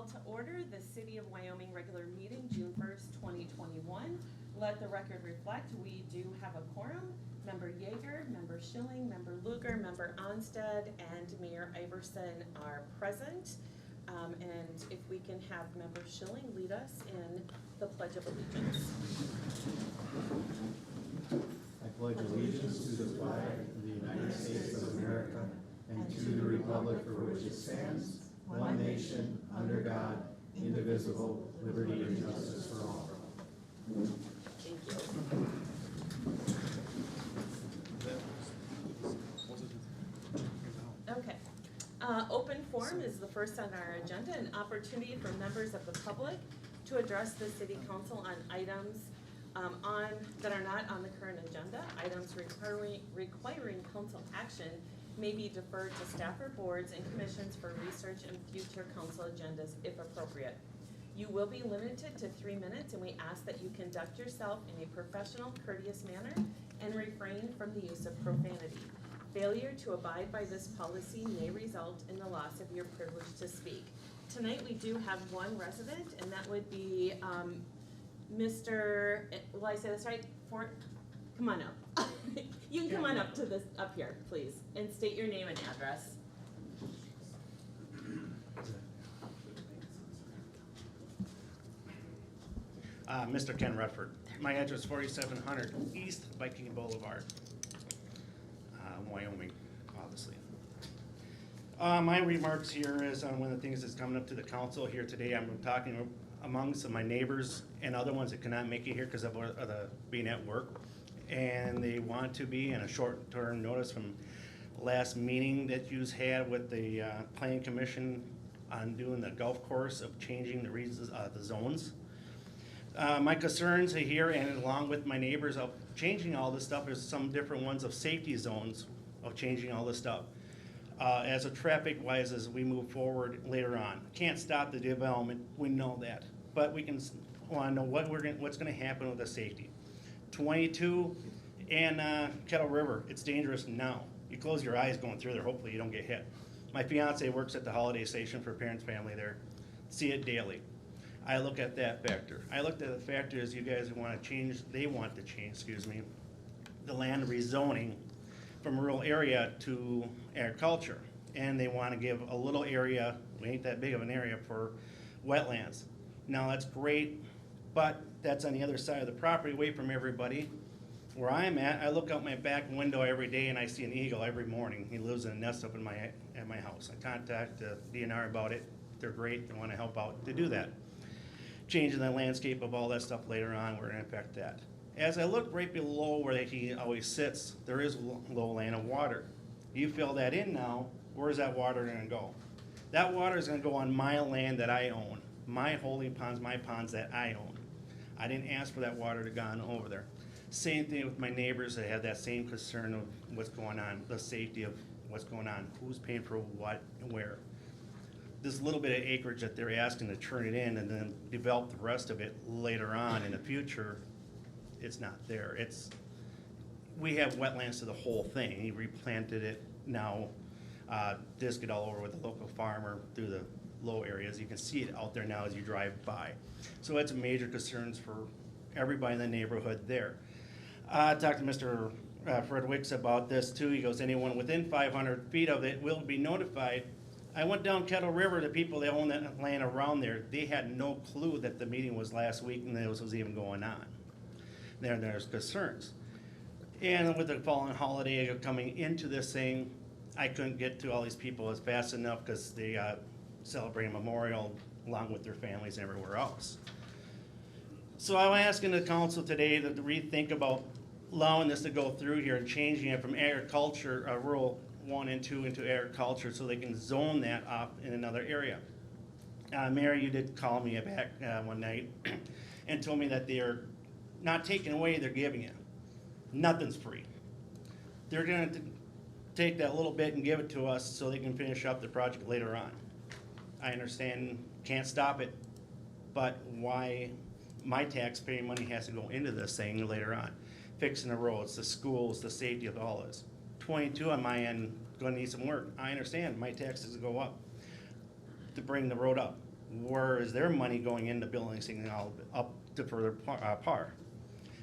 call to order the City of Wyoming regular meeting, June 1st, 2021. Let the record reflect, we do have a quorum. Member Yeager, Member Schilling, Member Luger, Member Onstead, and Mayor Iverson are present. And if we can have Member Schilling lead us in the Pledge of Allegiance. I pledge allegiance to the flag of the United States of America and to the republic for which it stands, one nation, under God, indivisible, liberty and justice for all. Thank you. Okay. Open forum is the first on our agenda, an opportunity for members of the public to address the City Council on items that are not on the current agenda. Items requiring council action may be deferred to staff or boards and commissions for research and future council agendas if appropriate. You will be limited to 3 minutes, and we ask that you conduct yourself in a professional, courteous manner and refrain from the use of profanity. Failure to abide by this policy may result in the loss of your privilege to speak. Tonight we do have one resident, and that would be Mr. Will I say this right? Come on up. You can come on up to this up here, please, and state your name and address. Mr. Ken Redford. My address is 4700 East Viking Boulevard, Wyoming, obviously. My remarks here is on one of the things that's coming up to the council here today. I'm talking among some of my neighbors and other ones that cannot make it here because of being at work. And they want to be in a short-term notice from last meeting that you had with the Planning Commission on doing the golf course of changing the reasons, the zones. My concerns here, and along with my neighbors, of changing all this stuff, is some different ones of safety zones of changing all this stuff. As a traffic-wise, as we move forward later on, can't stop the development. We know that, but we can want to know what's going to happen with the safety. 22 and Kettle River, it's dangerous now. You close your eyes going through there. Hopefully, you don't get hit. My fiance works at the holiday station for parents' family there. See it daily. I look at that factor. I looked at the factor as you guys want to change, they want to change, excuse me, the land rezoning from rural area to agriculture. And they want to give a little area, we ain't that big of an area, for wetlands. Now that's great, but that's on the other side of the property, away from everybody. Where I'm at, I look out my back window every day and I see an eagle every morning. He lives in a nest up at my house. I contact the DNR about it. They're great, they want to help out to do that. Changing the landscape of all that stuff later on, we're gonna affect that. As I look right below where he always sits, there is low land of water. You fill that in now, where's that water gonna go? That water is gonna go on my land that I own, my holding ponds, my ponds that I own. I didn't ask for that water to go on over there. Same thing with my neighbors that have that same concern of what's going on, the safety of what's going on, who's paying for what and where. This little bit of acreage that they're asking to turn it in and then develop the rest of it later on in the future, it's not there. We have wetlands to the whole thing. He replanted it now, disc it all over with the local farmer through the low areas. You can see it out there now as you drive by. So it's major concerns for everybody in the neighborhood there. I talked to Mr. Fred Wicks about this too. He goes, anyone within 500 feet of it will be notified. I went down Kettle River, the people that own that land around there, they had no clue that the meeting was last week and that this was even going on. There's concerns. And with the following holiday coming into this thing, I couldn't get to all these people as fast enough because they celebrate Memorial along with their families and everywhere else. So I'm asking the council today to rethink about allowing this to go through here and changing it from agriculture, rural 1 and 2 into agriculture so they can zone that off in another area. Mayor, you did call me back one night and told me that they're not taking away, they're giving it. Nothing's free. They're gonna take that little bit and give it to us so they can finish up the project later on. I understand, can't stop it, but why my taxpaying money has to go into this thing later on? Fixing the roads, the schools, the safety of all this. 22 on my end, gonna need some work. I understand, my taxes go up to bring the road up. Where is their money going into building things all up to further par?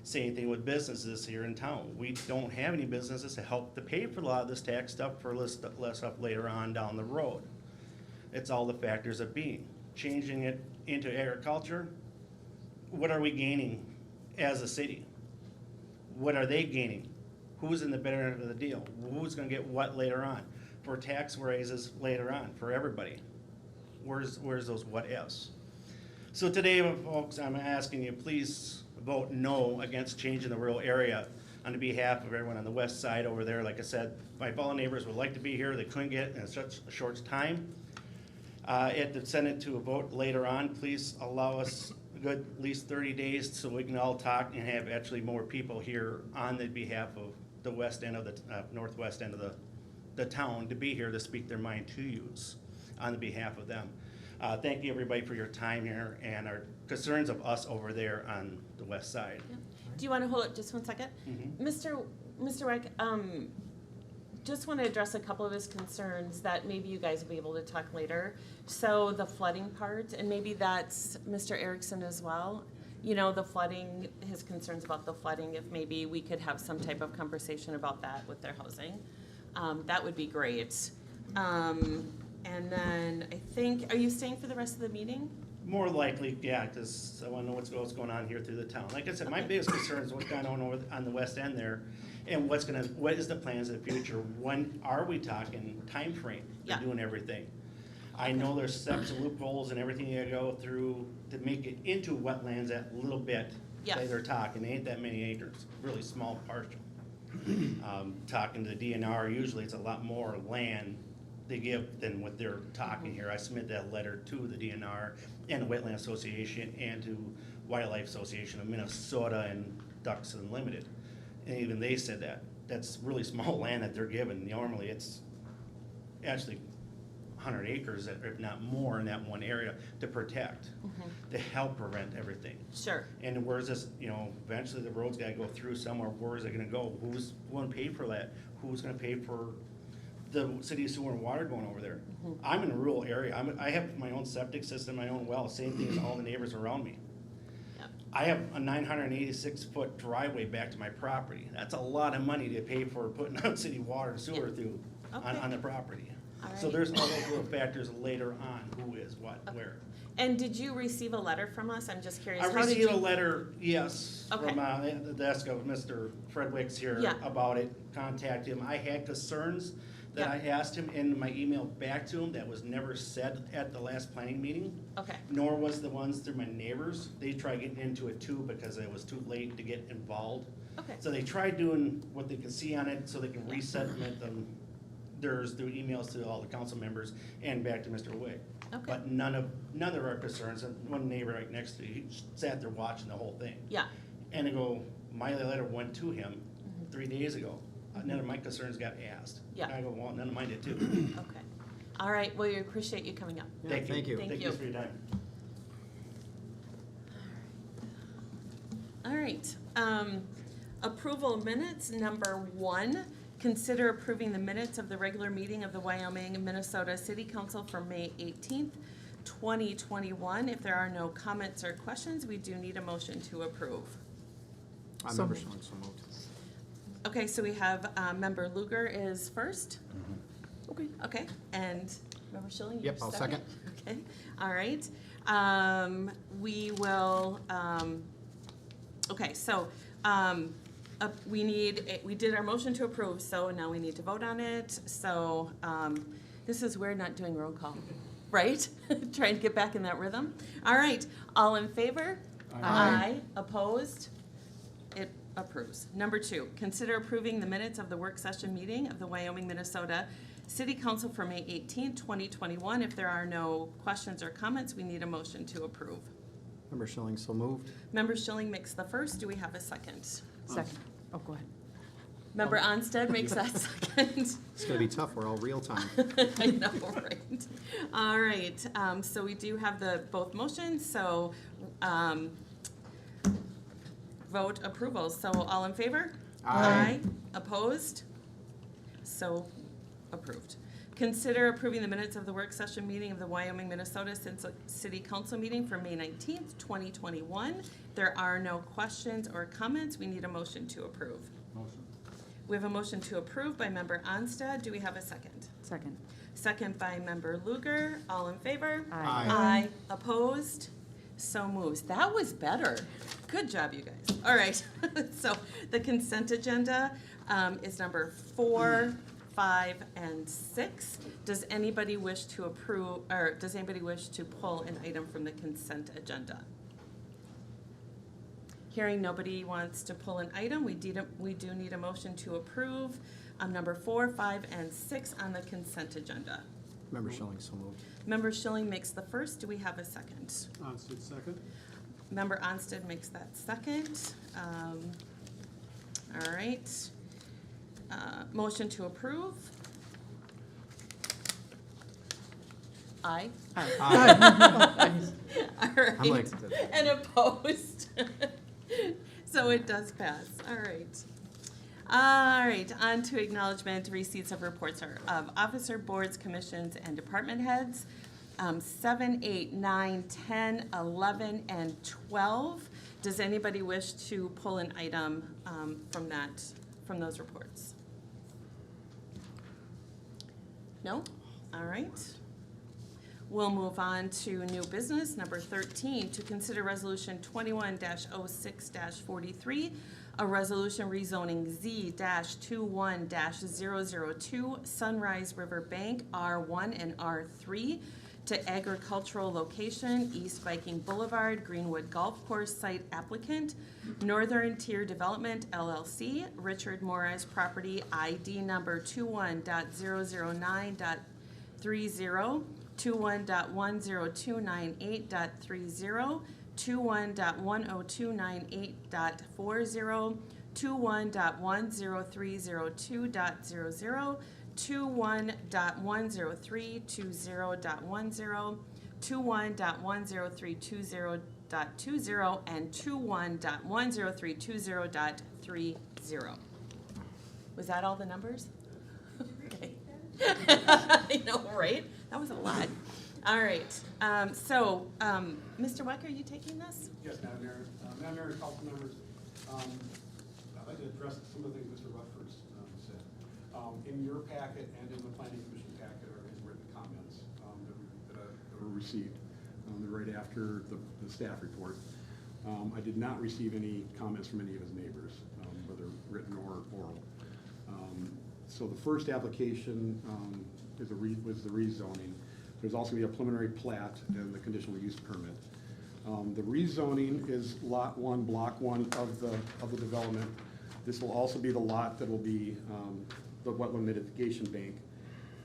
Same thing with businesses here in town. We don't have any businesses to help to pay for a lot of this tax stuff for less stuff later on down the road. It's all the factors of being. Changing it into agriculture, what are we gaining as a city? What are they gaining? Who's in the better end of the deal? Who's gonna get what later on? For tax raises later on, for everybody. Where's those what ifs? So today, folks, I'm asking you, please vote no against changing the rural area on behalf of everyone on the west side over there. Like I said, my fellow neighbors would like to be here, they couldn't get in such a short time. At the Senate to a vote later on, please allow us a good at least 30 days so we can all talk and have actually more people here on the behalf of the west end of the, northwest end of the town to be here to speak their mind to use on the behalf of them. Thank you everybody for your time here and our concerns of us over there on the west side. Yep. Do you want to hold it just 1 second? Mhm. Mr. Weck, just want to address a couple of his concerns that maybe you guys will be able to talk later. So the flooding part, and maybe that's Mr. Erickson as well. You know, the flooding, his concerns about the flooding, if maybe we could have some type of conversation about that with their housing. That would be great. And then I think, are you staying for the rest of the meeting? More likely, yeah, because I want to know what's going on here through the town. Like I said, my biggest concern is what's going on over on the west end there, and what is the plans of the future? When are we talking time frame for Yeah. doing everything? I know there's steps and loopholes and everything you go through to make it into wetlands that little bit Yeah. that they're talking. They ain't that many acres, really small partial. Talking to the DNR, usually it's a lot more land they give than what they're talking here. I submitted that letter to the DNR and the Wetland Association and to Wildlife Association of Minnesota and Ducks Unlimited. And even they said that. That's really small land that they're given. Normally it's actually 100 acres, if not more, in that one area to protect, to help prevent everything. Sure. And where's this, you know, eventually the road's gotta go through somewhere, where's it gonna go? Who's gonna pay for that? Who's gonna pay for the city sewer and water going over there? I'm in a rural area, I have my own septic system, my own well, same thing as all the neighbors around me. Yep. I have a 986-foot driveway back to my property. That's a lot of money to pay for putting out city water and sewer through Okay. on the property. All So right. there's all those little factors later on, who is what, where. And did you receive a letter from us? I'm just curious. I How did received a you- letter, yes, Okay. from the desk of Mr. Fred Wicks here Yeah. about it, contacted him. I had concerns that Yeah. I asked him in my email back to him that was never said at the last planning meeting, Okay, nor was the ones through my neighbors. They tried getting into it too because it was too late to get involved. okay, So they tried doing what they could see on it so they can resubmit them theirs through emails to all the council members and back to Mr. Wick. okay. But none of our concerns, and one neighbor right next to me, he sat there watching the whole thing. Yeah, And I go, my letter went to him 3 days ago. None of my concerns got asked. Yeah. And I go, well, none of mine did too. okay. All right, well, we appreciate you coming up. Yeah, Thank you. thank you. Thank Thank you. you for your time. All right, approval of minutes, number 1. Consider approving the minutes of the regular meeting of the Wyoming, Minnesota City Council for May 18th, 2021. If there are no comments or questions, we do need a motion to approve. Member Schilling, so moved. Okay, so we have Member Luger is first. Okay, and Member Schilling, you're Yep, I'll second? Okay, all right. We will, okay, so, we did our motion to approve, so now we need to vote on it. So, this is weird not doing roll call, right? Trying to get back in that rhythm. All right, all in favor? Aye. Opposed? It approves. Number 2, consider approving the minutes of the work session meeting of the Wyoming, Minnesota City Council for May 18, 2021. If there are no questions or comments, we need a motion to approve. Member Schilling, so moved. Member Schilling makes the first. Do we have a second? Second. Oh, go ahead. Member Onstead makes that second. It's gonna be tough, we're all real time. I know, right? All right, so we do have both motions, so, vote approval. So all in favor? Aye. Opposed? So approved. Consider approving the minutes of the work session meeting of the Wyoming, Minnesota City Council meeting for May 19th, 2021. There are no questions or comments. We need a motion to approve. Motion. We have a motion to approve by Member Onstad. Do we have a second? Second. Second by Member Luger. All in favor? Aye. Aye. Opposed? So moves. That was better. Good job, you guys. All right. So the consent agenda is number 4, 5, and 6. Does anybody wish to approve, or does anybody wish to pull an item from the consent agenda? Hearing nobody wants to pull an item, we do need a motion to approve number 4, 5, and 6 on the consent agenda. Member Schilling, so moved. Member Schilling makes the first. Do we have a second? Onstead, second. Member Onstead makes that second. All right. Motion to approve. Aye. Aye. All right. I'm like to- And opposed. So it does pass. All right. All right, on to acknowledgement, receipts of reports of officer, boards, commissions, and department heads. 7, 8, 9, 10, 11, and 12. Does anybody wish to pull an item from those reports? No? All right. We'll move on to new business, number 13, to consider resolution 21-06-43, a resolution rezoning Z-21-002 Sunrise River Bank R1 and R3 to agricultural location, East Viking Boulevard, Greenwood Golf Course site applicant, Northern Tier Development LLC, Richard Morris property ID number 21.009.30, 21.10298.30, 21.10298.40, 21.10302.00, 21.10320.10, 21.10320.20, and 21.10320.30. Was that all the numbers? Okay. I know, right? That was a lot. All right. Mr. Weck, are you taking this? Yes, Madam Mayor. Madam Mayor, council members, I'd like to address some of the things Mr. Rutgers said. In your packet and in the planning commission packet are his written comments that were received right after the staff report. I did not receive any comments from any of his neighbors, whether written or oral. So the first application was the rezoning. There's also going to be a preliminary plat and the conditional use permit. The rezoning is lot 1, block 1 of the development. This will also be the lot that will be the wetland mitigation bank.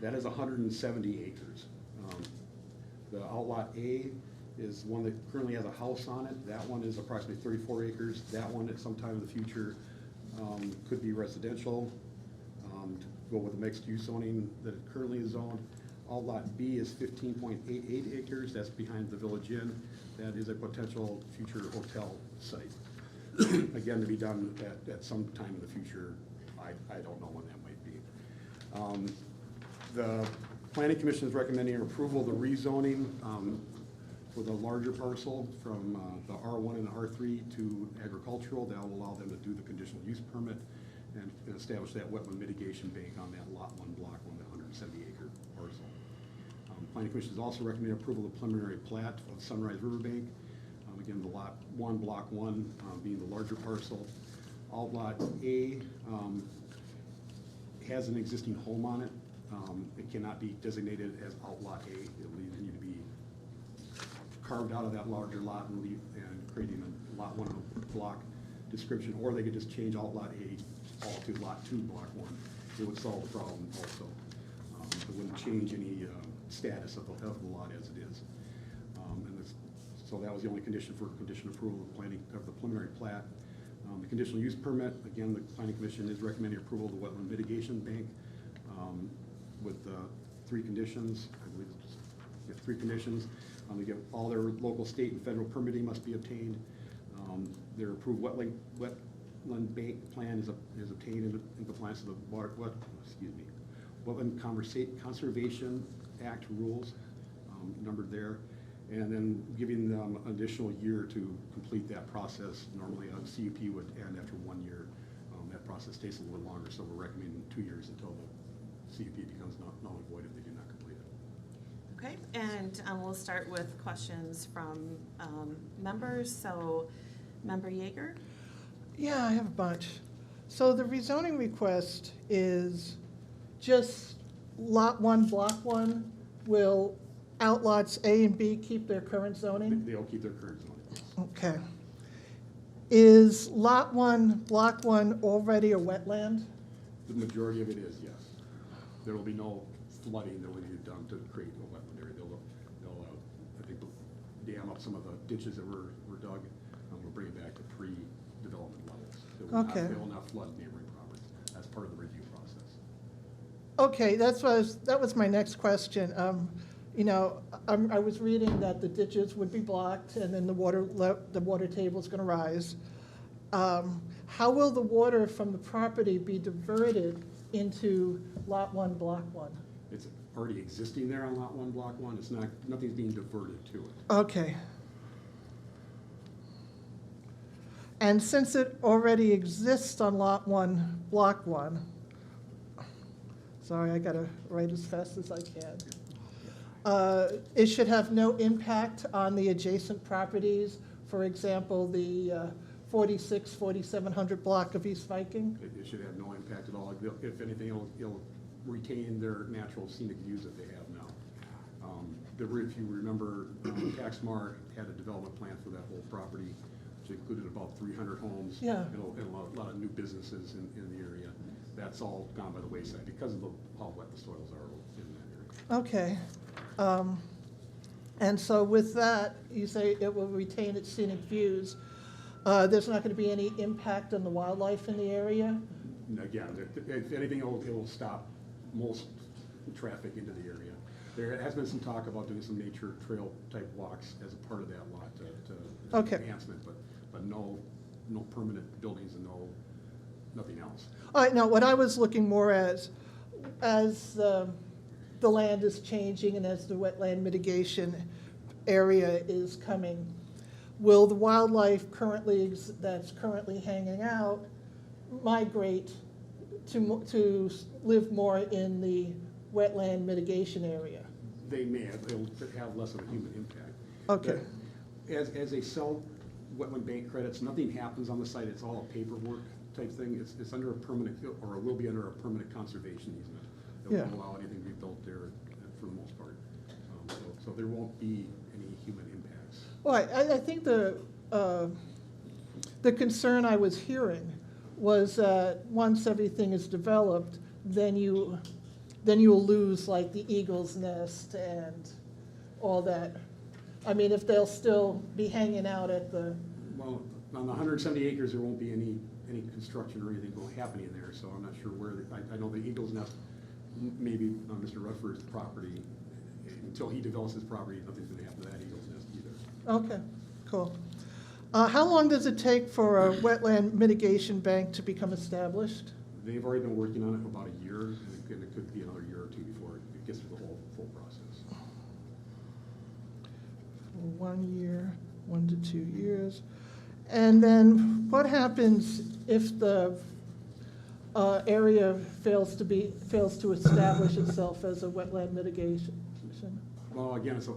That is 170 acres. The outlot A is one that currently has a house on it. That one is approximately 34 acres. That one at some time in the future could be residential, to go with the mixed use zoning that it currently is zoned. Outlot B is 15.88 acres. That's behind the Village Inn. That is a potential future hotel site. Again, to be done at some time in the future. I don't know when that might be. The Planning Commission is recommending approval of the rezoning for the larger parcel from the R1 and R3 to agricultural. That will allow them to do the conditional use permit and establish that wetland mitigation bank on that lot 1, block 1, the 170 acre parcel. Planning Commission is also recommending approval of the preliminary plat of Sunrise Riverbank. Again, the lot 1, block 1 being the larger parcel. Outlot A has an existing home on it. It cannot be designated as outlot A. It will either need to be carved out of that larger lot and creating a lot 1 block description, or they could just change outlot A all to lot 2, block 1. It would solve the problem also. It wouldn't change any status of the lot as it is. So that was the only condition for condition approval of the preliminary plat. The conditional use permit, again, the Planning Commission is recommending approval of the wetland mitigation bank with 3 conditions. I believe it's 3 conditions. They get all their local, state, and federal permitting must be obtained. Their approved wetland bank plan is obtained in compliance with the Wetland Conservation Act rules, numbered there, and then giving them an additional year to complete that process. Normally a CUP would end after 1 year. That process takes a little longer, so we're recommending 2 years until the CUP becomes null and void if they do not complete it. Okay, and we'll start with questions from members. So, Member Yeager? Yeah, I have a bunch. So the rezoning request is just lot 1, block 1, will outlots A and B keep their current zoning? They'll keep their current zoning. Okay. Is lot 1, block 1 already a wetland? The majority of it is, yes. There will be no flooding that will be done to create a wetland area. They'll I think, dam up some of the ditches that were dug, and we'll bring it back to pre-development levels. Okay. They will not flood neighboring properties. That's part of the review process. Okay, that was my next question. You know, I was reading that the ditches would be blocked and then the water table is going to rise. How will the water from the property be diverted into lot 1, block 1? It's already existing there on lot 1, block 1. It's not, nothing's being diverted to it. Okay. And since it already exists on lot 1, block 1, sorry, I gotta write as fast as I can. It should have no impact on the adjacent properties, for example, the 4700 block of East Viking? It should have no impact at all. If anything, it'll retain their natural scenic views that they have now. If you remember, Taxmar had a development plan for that whole property, which included about 300 homes. Yeah. And a lot of new businesses in the area. That's all gone by the wayside because of how wet the soils are in that area. Okay. And so with that, you say it will retain its scenic views. There's not going to be any impact on the wildlife in the area? And again, if anything, it will stop most traffic into the area. There has been some talk about doing some nature trail type walks as a part of that lot to Okay. enhancement, but no permanent buildings and nothing else. All right, now what I was looking more as the land is changing and as the wetland mitigation area is coming, will the wildlife that's currently hanging out migrate to live more in the wetland mitigation area? They may have, they'll have less of a human impact. Okay. But as they sell wetland bank credits, nothing happens on the site. It's all a paperwork type thing. It's under a permanent, or it will be under a permanent conservation easement. They won't allow anything to be built there for the most part. So there won't be any human impacts. Well, I think the concern I was hearing was that once everything is developed, then you'll lose like the eagle's nest and all that. I mean, if they'll still be hanging out at the. Well, on the 170 acres, there won't be any construction or anything happening there, so I'm not sure where, I know the eagle's nest, maybe on Mr. Rutherford's property, until he develops his property, nothing's gonna happen to that eagle's nest either. Okay, cool. How long does it take for a wetland mitigation bank to become established? They've already been working on it for about a year, and it could be another year or two before it gets through the full process. 1 year, 1 to 2 years. And then what happens if the area fails to establish itself as a wetland mitigation? Well, again, it's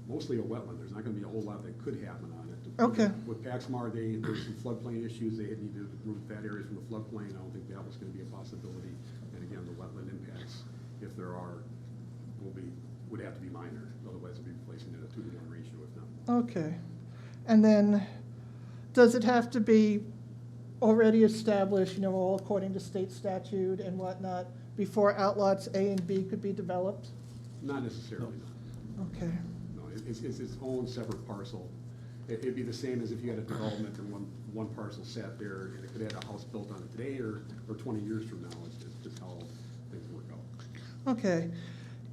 mostly a wetland. There's not gonna be a whole lot that could happen on it. Okay. With Paxmar, there's some floodplain issues. They had need to remove that area from the floodplain. I don't think that was gonna be a possibility. And again, the wetland impacts, if there are, would have to be minor. Otherwise, we'll be placing it at a 2-to-1 ratio if not. Okay. And then, does it have to be already established, all according to state statute and whatnot, before outlots A and B could be developed? Not necessarily, no. Okay. No, it's its own separate parcel. It'd be the same as if you had a development and one parcel sat there, and it could have a house built on it today or 20 years from now. It's just how things work out. Okay.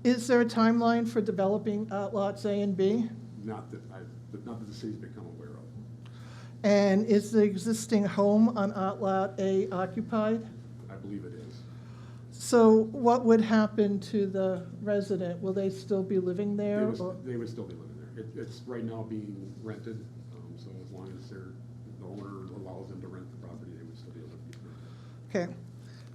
Is there a timeline for developing outlots A and B? Not that the city's become aware of. And is the existing home on outlot A occupied? I believe it is. So what would happen to the resident? Will they still be living there? or- They would still be living there. It's right now being rented, so as long as the owner allows them to rent the property, they would still be able to be there. Okay.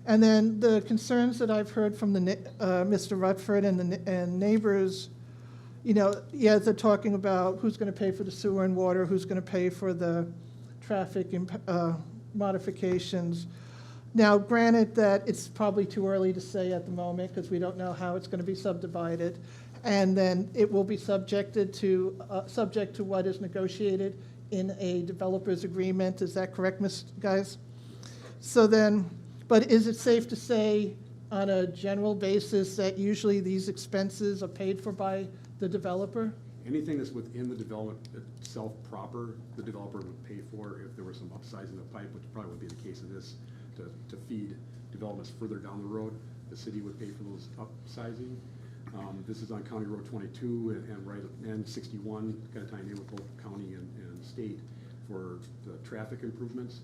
And then the concerns that I've heard from Mr. Rutford and neighbors, you know, yeah, they're talking about who's going to pay for the sewer and water, who's going to pay for the traffic modifications. Now, granted that it's probably too early to say at the moment because we don't know how it's going to be subdivided. And then it will be subject to what is negotiated in a developer's agreement. Is that correct, guys? So then, but is it safe to say on a general basis that usually these expenses are paid for by the developer? Anything that's within the development itself proper, the developer would pay for. If there was some upsizing of the pipe, which probably would be the case of this, to feed developments further down the road, the city would pay for those upsizing. This is on County Road 22 and 61, kind of tying in with both county and state for the traffic improvements.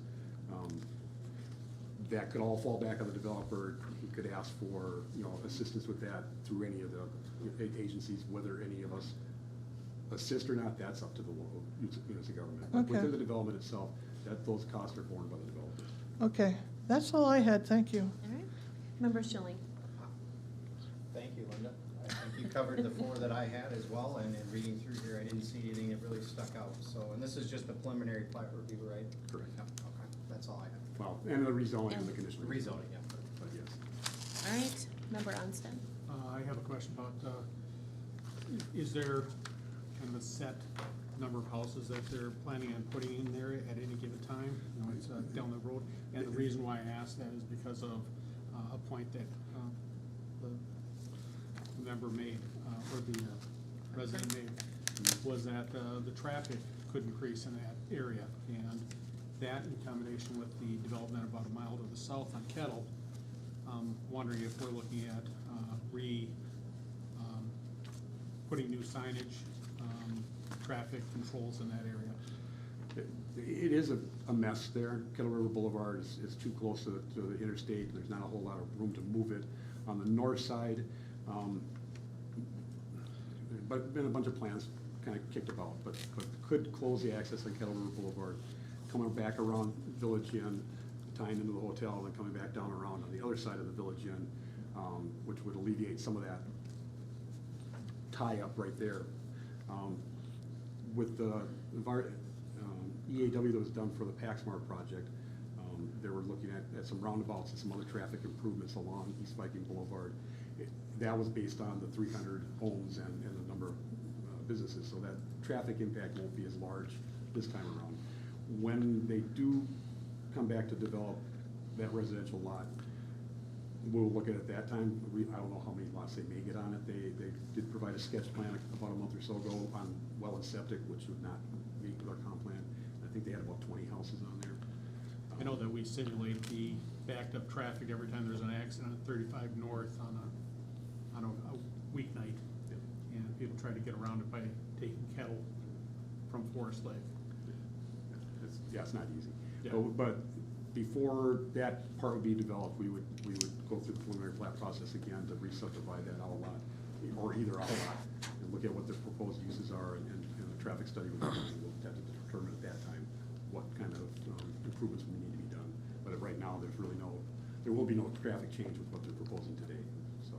That could all fall back on the developer. He could ask for, you know, assistance with that through any of the agencies, whether any of us assist or not, that's up to the local units of government. But Okay. within the development itself, those costs are borne by the developers. Okay, that's all I had, thank you. All right. Member Schilling. Thank you, Linda. I think you covered the four that I had as well, and in reading through here, I didn't see anything that really stuck out. So, and this is just a preliminary plat review, right? Correct. Yep, okay, that's all I have. Well, and the rezoning and the And- conditional. Rezoning, yeah. But yes. All right. Member Onsted. I have a question about, is there kind of a set number of houses that they're planning on putting in there at any given time? You know, it's down the road. And the reason why I asked that is because of a point that the member made, or the resident made, was that the traffic could increase in that area. And that in combination with the development about a mile to the south on Kettle, wondering if we're looking at putting new signage, traffic controls in that area. It is a mess there. Kettle River Boulevard is too close to the interstate. There's not a whole lot of room to move it. On the north side, but been a bunch of plans kind of kicked about, but could close the access on Kettle River Boulevard, coming back around Village Inn, tying into the hotel, and then coming back down around on the other side of the Village Inn, which would alleviate some of that tie-up right there. With the EAW that was done for the Paxmart project, they were looking at some roundabouts and some other traffic improvements along East Viking Boulevard. That was based on the 300 homes and the number of businesses, so that traffic impact won't be as large this time around. When they do come back to develop that residential lot, we'll look at it at that time. I don't know how many lots they may get on it. They did provide a sketch plan about a month or so ago on well and septic, which would not meet with our comp plan. I think they had about 20 houses on there. I know that we simulate the backed up traffic every time there's an accident at 35 North on a weeknight. And people try to get around it by taking Kettle from Forest Lake. It's not easy. Yeah. But before that part would be developed, we would go through the preliminary plat process again to re-subdivide that out lot, or either out lot, and look at what the proposed uses are, and the traffic study would be done. We'll have to determine at that time what kind of improvements would need to be done. But right now, there will be no traffic change with what they're proposing today, so.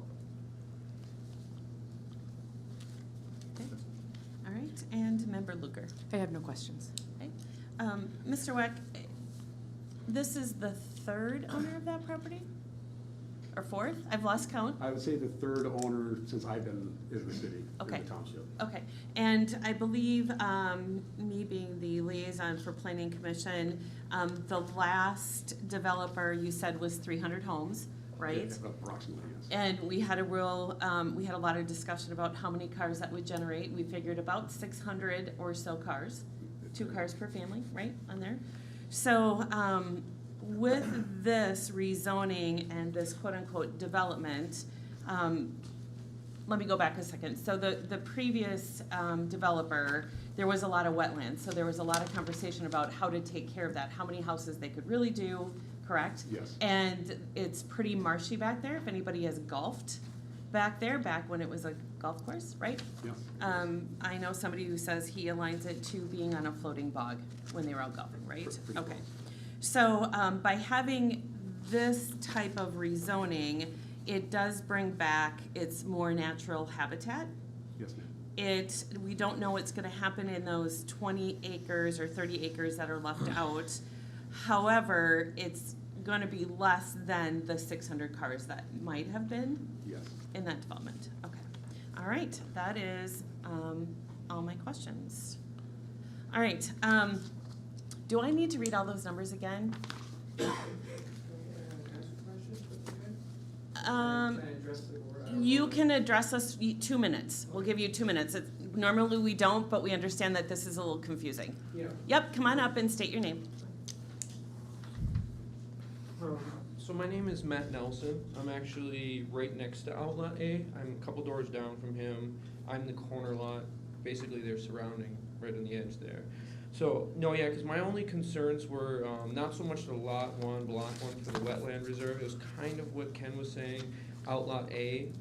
Okay. All right. And Member Luker. I have no questions. Okay. Mr. Weck, this is the third owner of that property? Or fourth? I've lost count. I would say the third owner since I've been in the city, in Okay. the township. Okay, and I believe, me being the liaison for Planning Commission, the last developer you said was 300 homes, right? Yeah, approximately, yes. And we had a we had a lot of discussion about how many cars that would generate. We figured about 600 or so cars, 2 cars per family, right, on there? So, with this rezoning and this quote-unquote development, let me go back a second. So the previous developer, there was a lot of wetlands, so there was a lot of conversation about how to take care of that, how many houses they could really do, correct? Yes. And it's pretty marshy back there, if anybody has golfed back there, back when it was a golf course, right? Yes. I know somebody who says he aligns it to being on a floating bog when they were out golfing, right? Pretty Okay. close. So, by having this type of rezoning, it does bring back its more natural habitat. Yes, ma'am. We don't know what's gonna happen in those 20 acres or 30 acres that are left out. However, it's gonna be less than the 600 cars that might have been Yes. in that development. Okay. All right, that is, all my questions. All right, do I need to read all those numbers again? You can address us 2 minutes. We'll give you 2 minutes. Normally we don't, but we understand that this is a little confusing. Yeah. Yep, come on up and state your name. So my name is Matt Nelson. I'm actually right next to Outlet A. I'm a couple doors down from him. I'm the corner lot. Basically, they're surrounding right on the edge there. So, no, yeah, because my only concerns were not so much the lot one, block one for the wetland reserve. It was kind of what Ken was saying. Outlot A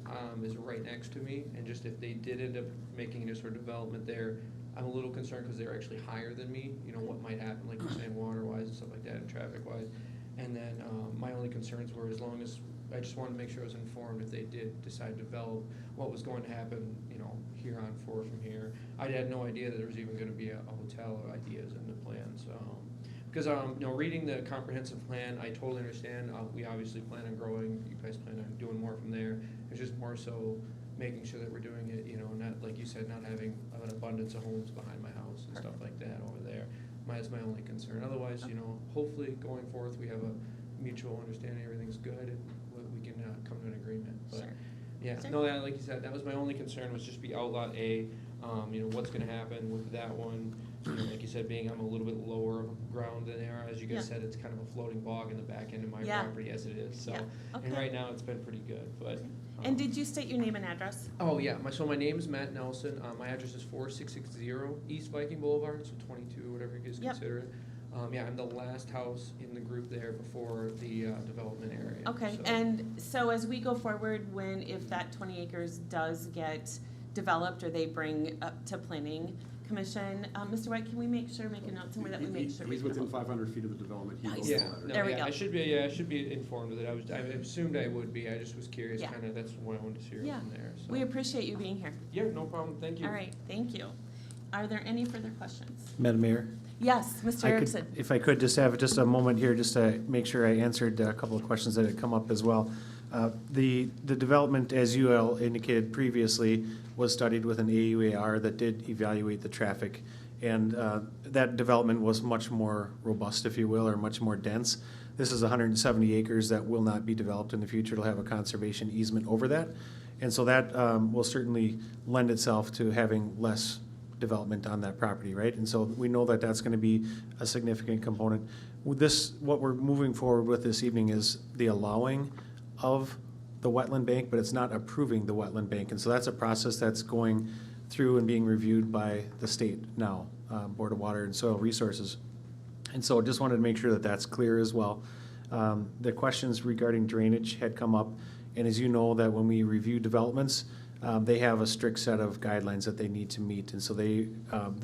is right next to me, and just if they did end up making any sort of development there, I'm a little concerned because they're actually higher than me. You know, what might happen, like you're saying, water-wise and stuff like that, and traffic-wise. And then my only concerns were, as long as, I just wanted to make sure I was informed if they did decide to develop, what was going to happen, you know, here on forward from here. I had no idea that there was even gonna be a hotel or ideas in the plan, so. Because, you know, reading the comprehensive plan, I totally understand, we obviously plan on growing, you guys plan on doing more from there. It's just more so making sure that we're doing it, you know, not, like you said, not having an abundance of homes behind my house and stuff like that over there. That's my only concern. Otherwise, you know, hopefully going forth, we have a mutual understanding, everything's good, and we can come to an agreement. But, Sure. yeah, Sure. no, like you said, that was my only concern, was just be Outlot A. You know, what's gonna happen with that one, you know, like you said, being I'm a little bit lower of ground than they are, as you guys Yeah. said, it's kind of a floating bog in the back end of my Yeah. property as it is, so. Yeah. And Okay. right now, it's been pretty good, but. And did you state your name and address? Oh, yeah, so my name is Matt Nelson, my address is 4660 East Viking Boulevard, so 22, whatever you guys Yep. consider it. Yeah, I'm the last house in the group there before the development area. Okay, so. and so as we go forward, if that 20 acres does get developed or they bring up to planning commission, Mr. White, can we make a note somewhere that we make sure we He's can within help? 500 feet of the development. He Nice. wrote the Yeah, letter. no, There we yeah, go. I should be informed of it. I assumed I would be. I just was curious, Yeah. kind of, that's what I wanted to hear Yeah. from there, so. We appreciate you being here. Yeah, no problem, thank you. All right, thank you. Are there any further questions? Madam Mayor? Yes, Mr. I could- Erickson. If I could just have just a moment here, just to make sure I answered a couple of questions that had come up as well. The development, as you all indicated previously, was studied with an AUAR that did evaluate the traffic. And that development was much more robust, if you will, or much more dense. This is 170 acres that will not be developed in the future. It'll have a conservation easement over that. And so that will certainly lend itself to having less development on that property, right? And so we know that that's gonna be a significant component. With this, what we're moving forward with this evening is the allowing of the wetland bank, but it's not approving the wetland bank. And so that's a process that's going through and being reviewed by the state now, Board of Water and Soil Resources. And so just wanted to make sure that that's clear as well. The questions regarding drainage had come up, and as you know, that when we review developments, they have a strict set of guidelines that they need to meet. And so the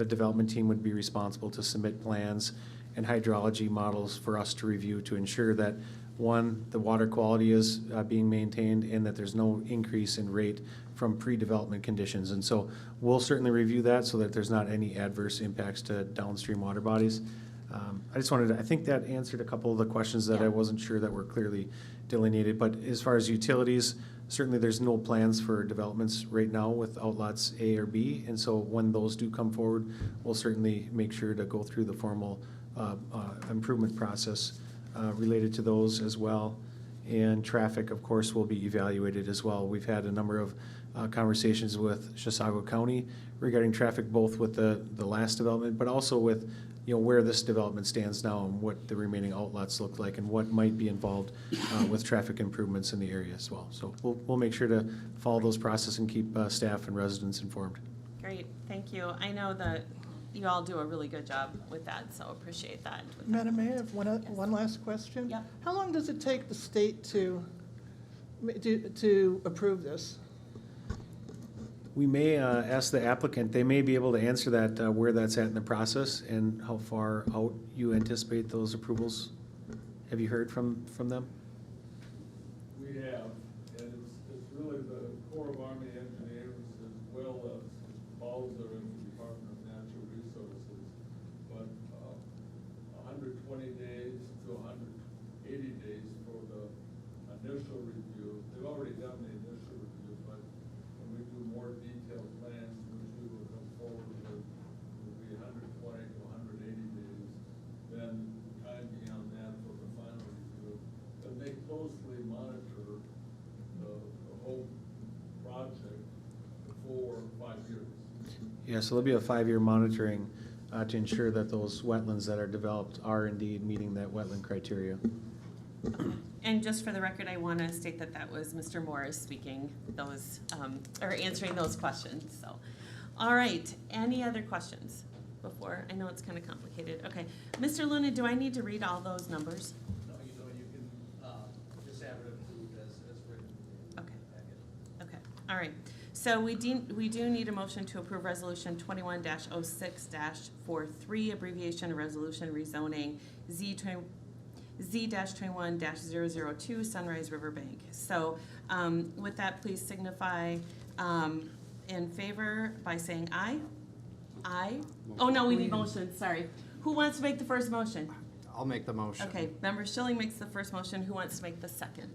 development team would be responsible to submit plans and hydrology models for us to review to ensure that, one, the water quality is being maintained and that there's no increase in rate from pre-development conditions. And so we'll certainly review that so that there's not any adverse impacts to downstream water bodies. I just wanted to, I think that answered a couple of the questions that Yeah. I wasn't sure that were clearly delineated. But as far as utilities, certainly there's no plans for developments right now with outlots A or B. And so when those do come forward, we'll certainly make sure to go through the formal improvement process related to those as well. And traffic, of course, will be evaluated as well. We've had a number of conversations with Chisago County regarding traffic, both with the last development, but also with, you know, where this development stands now and what the remaining outlets look like and what might be involved with traffic improvements in the area as well. So we'll make sure to follow those processes and keep staff and residents informed. Great, thank you. I know that you all do a really good job with that, so appreciate that. Madam Mayor, I have one last question. Yep. How long does it take the state to approve this? We may ask the applicant, they may be able to answer that, where that's at in the process and how far out you anticipate those approvals. Have you heard from them? We have, and it's really the Corps of Army Engineers as well as Bowser and the Department of Natural Resources. But 120 days to 180 days for the initial review. They've already done the initial review, but when we do more detailed plans, which we will come forward with, will be 120 to 180 days. Then time beyond that for the final review. And they closely monitor the whole project for 5 years. Yeah, so there'll be a 5-year monitoring to ensure that those wetlands that are developed are indeed meeting that wetland criteria. And just for the record, I want to state that that was Mr. Morris speaking those, or answering those questions, so. All right, any other questions before? I know it's kind of complicated. Okay, Mr. Luna, do I need to read all those numbers? No, you don't, you can, just have it approved as written. Okay. Okay, all right. So we do need a motion to approve resolution 21-06-43, abbreviation resolution rezoning Z-21-002 Sunrise Riverbank. So with that, please signify in favor by saying aye. Aye. Oh, no, we need motion, sorry. Who wants to make the first motion? I'll make the motion. Okay, Member Schilling makes the first motion. Who wants to make the second?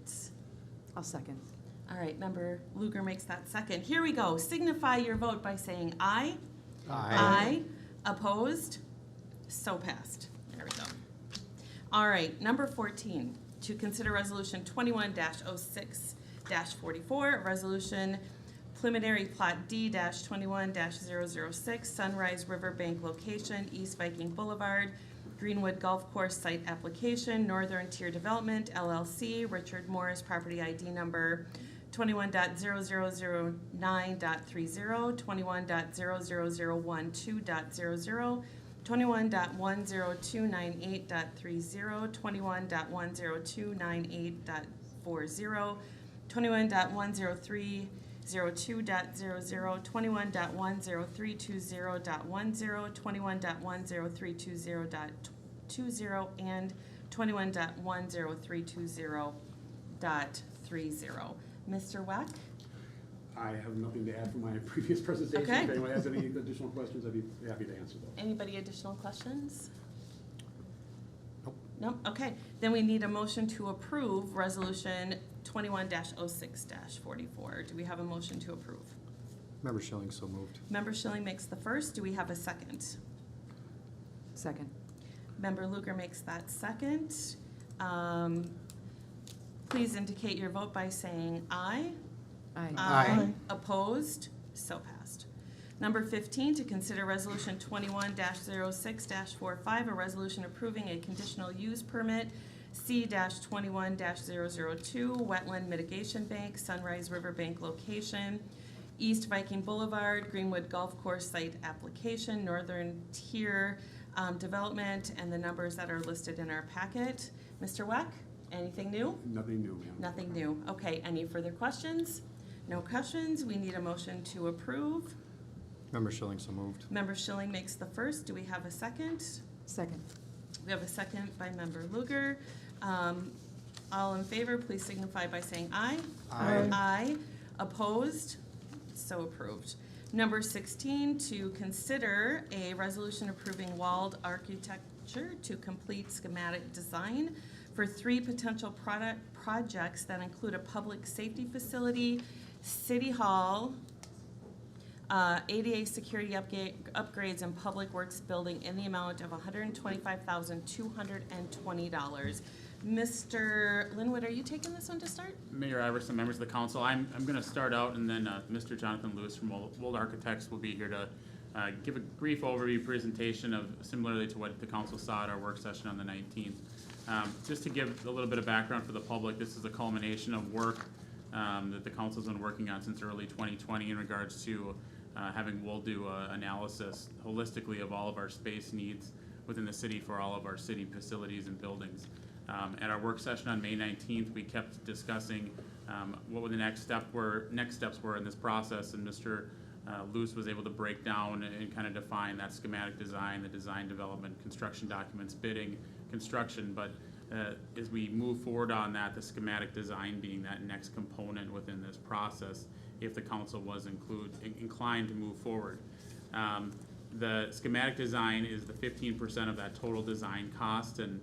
I'll second. All right, Member Luger makes that second. Here we go. Signify your vote by saying aye. Aye. Opposed? So passed. There we go. All right, number 14, to consider resolution 21-06-44, resolution preliminary plot D-21-006, Sunrise Riverbank location, East Viking Boulevard, Greenwood Golf Course site application, Northern Tier Development, LLC, Richard Morris, property ID number 21.0009.30, 21.00012.00, 21.10298.30, 21.10298.40, 21.10302.00, 21.10320.10, 21.10320.20, and 21.10320.30. Mr. Weck? I have nothing to add from my previous presentation. Okay. If anyone has any additional questions, I'd be happy to answer those. Anybody additional questions? Nope, okay. Then we need a motion to approve resolution 21-06-44. Do we have a motion to approve? Member Schilling, so moved. Member Schilling makes the first. Do we have a second? Second. Member Luger makes that second. Please indicate your vote by saying aye. Aye. Aye. Opposed? So passed. Number 15, to consider resolution 21-06-45, a resolution approving a conditional use permit C-21-002, Wetland Mitigation Bank, Sunrise Riverbank location, East Viking Boulevard, Greenwood Golf Course site application, Northern Tier Development, and the numbers that are listed in our packet. Mr. Weck, anything new? Nothing new, ma'am. Nothing new. Okay, any further questions? No questions. We need a motion to approve. Member Schilling, so moved. Member Schilling makes the first. Do we have a second? Second. We have a second by Member Luger. All in favor, please signify by saying aye. Aye. Aye. Opposed? So approved. Number 16, to consider a resolution approving walled architecture to complete schematic design for 3 potential projects that include a public safety facility, City Hall, ADA security upgrades and Public Works building in the amount of $125,220. Mr. Linwood, are you taking this one to start? Mayor Iverson, members of the council, I'm going to start out, and then Mr. Jonathan Lewis from Wold Architects will be here to give a brief overview presentation of similarly to what the council saw at our work session on the 19th. Just to give a little bit of background for the public, this is a culmination of work that the council's been working on since early 2020 in regards to having Wool do a analysis holistically of all of our space needs within the city for all of our city facilities and buildings. At our work session on May 19th, we kept discussing what the next steps were in this process, and Mr. Luce was able to break down and kind of define that schematic design, the design development, construction documents, bidding, construction. But as we move forward on that, the schematic design being that next component within this process, if the council was inclined to move forward. The schematic design is the 15% of that total design cost, and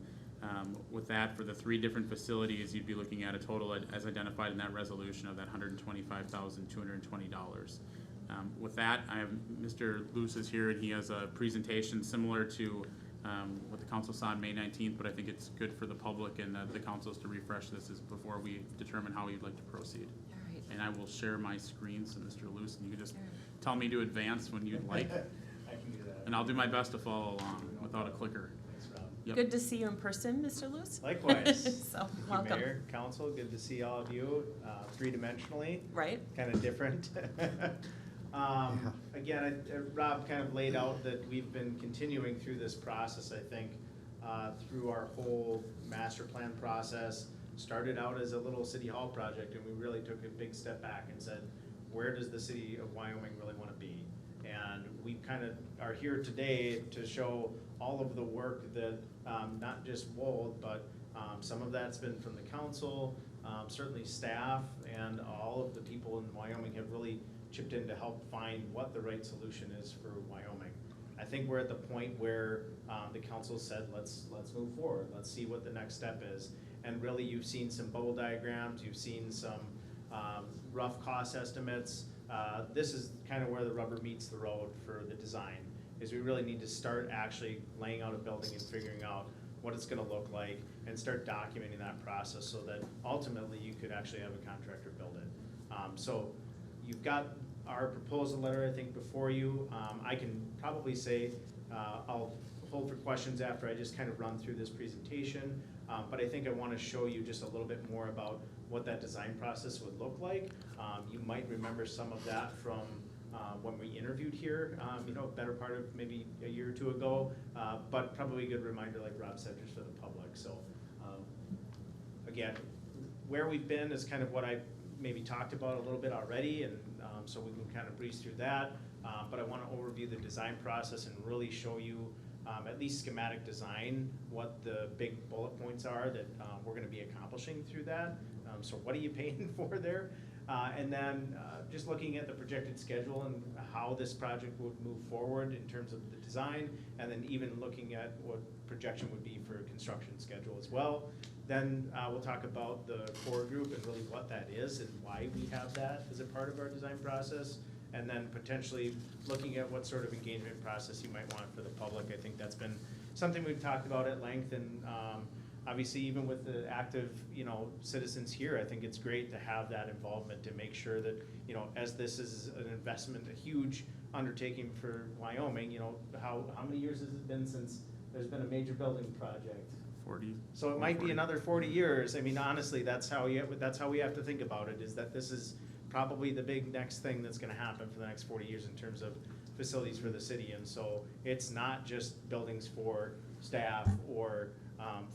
with that, for the 3 different facilities, you'd be looking at a total, as identified in that resolution, of that $125,220. With that, I have Mr. Luce is here, and he has a presentation similar to what the council saw on May 19th, but I think it's good for the public and the councils to refresh this before we determine how you'd like to proceed. All right. And I will share my screen, so Mr. Luce, and you can just tell me to advance when you'd like, I can do that. and I'll do my best to follow along without a clicker. Thanks, Rob. Yep. Good to see you in person, Mr. Luce. Likewise. So, Thank you, welcome. Mayor, Council, good to see all of you, three-dimensionally, Right? kind of different. Again, Rob kind of laid out that we've been continuing through this process, I think, through our whole master plan process. Started out as a little city hall project, and we really took a big step back and said, where does the city of Wyoming really want to be? And we kind of are here today to show all of the work that, not just Wold, but some of that's been from the council, certainly staff, and all of the people in Wyoming have really chipped in to help find what the right solution is for Wyoming. I think we're at the point where the council said, let's move forward, let's see what the next step is. And really, you've seen some bubble diagrams, you've seen some rough cost estimates. This is kind of where the rubber meets the road for the design, is we really need to start actually laying out a building and figuring out what it's gonna look like and start documenting that process so that ultimately you could actually have a contractor build it. So you've got our proposal letter, I think, before you. I can probably say, I'll hold for questions after I just kind of run through this presentation. But I think I want to show you just a little bit more about what that design process would look like. You might remember some of that from when we interviewed here, better part of maybe a year or two ago, but probably a good reminder, like Rob said, just for the public. So again, where we've been is kind of what I maybe talked about a little bit already, and so we can kind of breeze through that. But I want to overview the design process and really show you at least schematic design, what the big bullet points are that we're going to be accomplishing through that. So what are you paying for there? And then just looking at the projected schedule and how this project would move forward in terms of the design, and then even looking at what projection would be for a construction schedule as well. Then we'll talk about the core group and really what that is and why we have that as a part of our design process. And then potentially looking at what sort of engagement process you might want for the public. I think that's been something we've talked about at length, and obviously even with the active, citizens here, I think it's great to have that involvement to make sure that, as this is an investment, a huge undertaking for Wyoming, how many years has it been since there's been a major building project? 40. So it might be another 40 years. I mean, honestly, that's how we have to think about it, is that this is probably the big next thing that's gonna happen for the next 40 years in terms of facilities for the city. And so it's not just buildings for staff or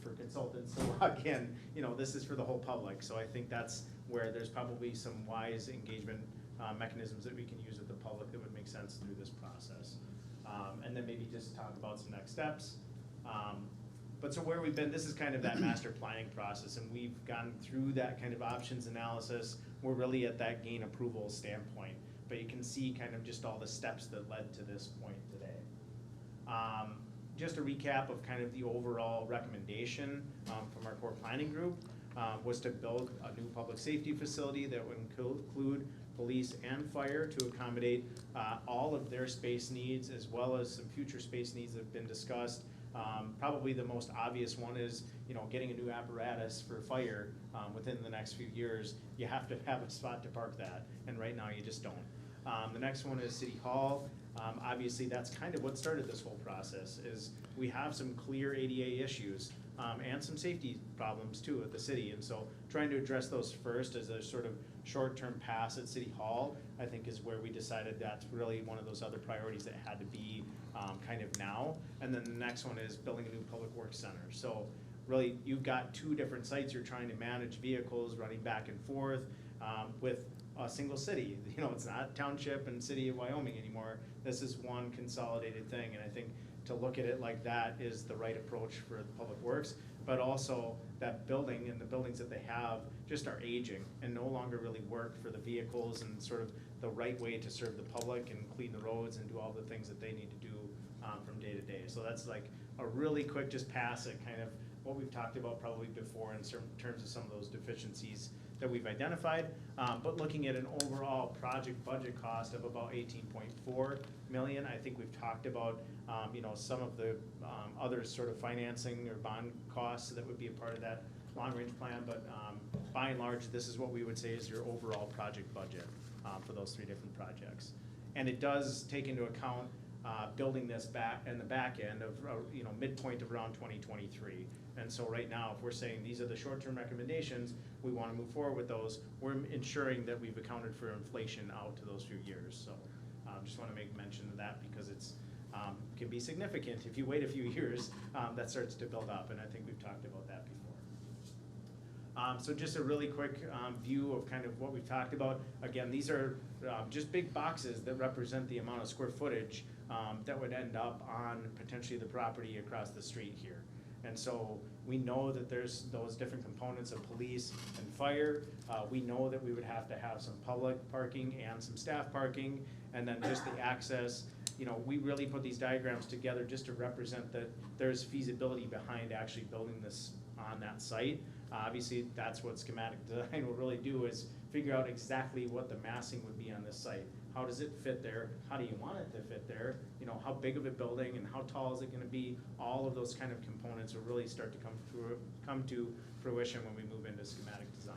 for consultants to walk in, this is for the whole public. So I think that's where there's probably some wise engagement mechanisms that we can use with the public that would make sense through this process. And then maybe just talk about some next steps. But so where we've been, this is kind of that master planning process, and we've gone through that kind of options analysis. We're really at that gain approval standpoint, but you can see kind of just all the steps that led to this point today. Just a recap of kind of the overall recommendation from our core planning group was to build a new public safety facility that would include police and fire to accommodate all of their space needs, as well as some future space needs that have been discussed. Probably the most obvious one is, getting a new apparatus for fire within the next few years. You have to have a spot to park that, and right now you just don't. The next one is City Hall. Obviously, that's kind of what started this whole process, is we have some clear ADA issues and some safety problems too at the city. And so trying to address those first as a sort of short-term pass at City Hall, I think is where we decided that's really one of those other priorities that had to be kind of now. And then the next one is building a new public works center. So really, you've got two different sites, you're trying to manage vehicles running back and forth with a single city. You know, it's not township and city of Wyoming anymore. This is one consolidated thing, and I think to look at it like that is the right approach for the public works. But also that building and the buildings that they have just are aging and no longer really work for the vehicles and sort of the right way to serve the public and clean the roads and do all the things that they need to do from day to day. So that's like a really quick just pass at kind of what we've talked about probably before in terms of some of those deficiencies that we've identified, but looking at an overall project budget cost of about 18.4 million. I think we've talked about you know, some of the other sort of financing or bond costs that would be a part of that long-range plan, but by and large, this is what we would say is your overall project budget for those three different projects. And it does take into account building this back in the back end of you know, midpoint of around 2023. And so right now, if we're saying these are the short-term recommendations, we want to move forward with those, we're ensuring that we've accounted for inflation out to those few years. So just want to make mention of that because it's can be significant. If you wait a few years, that starts to build up, and I think we've talked about that before. So just a really quick view of kind of what we've talked about. Again, these are just big boxes that represent the amount of square footage that would end up on potentially the property across the street here. And so we know that there's those different components of police and fire. We know that we would have to have some public parking and some staff parking, and then just the access. You know, we really put these diagrams together just to represent that there's feasibility behind actually building this on that site. Obviously, that's what schematic design will really do, is figure out exactly what the massing would be on this site. How does it fit there? How do you want it to fit there? You know, how big of a building and how tall is it gonna be? All of those kind of components will really start to come to fruition when we move into schematic design.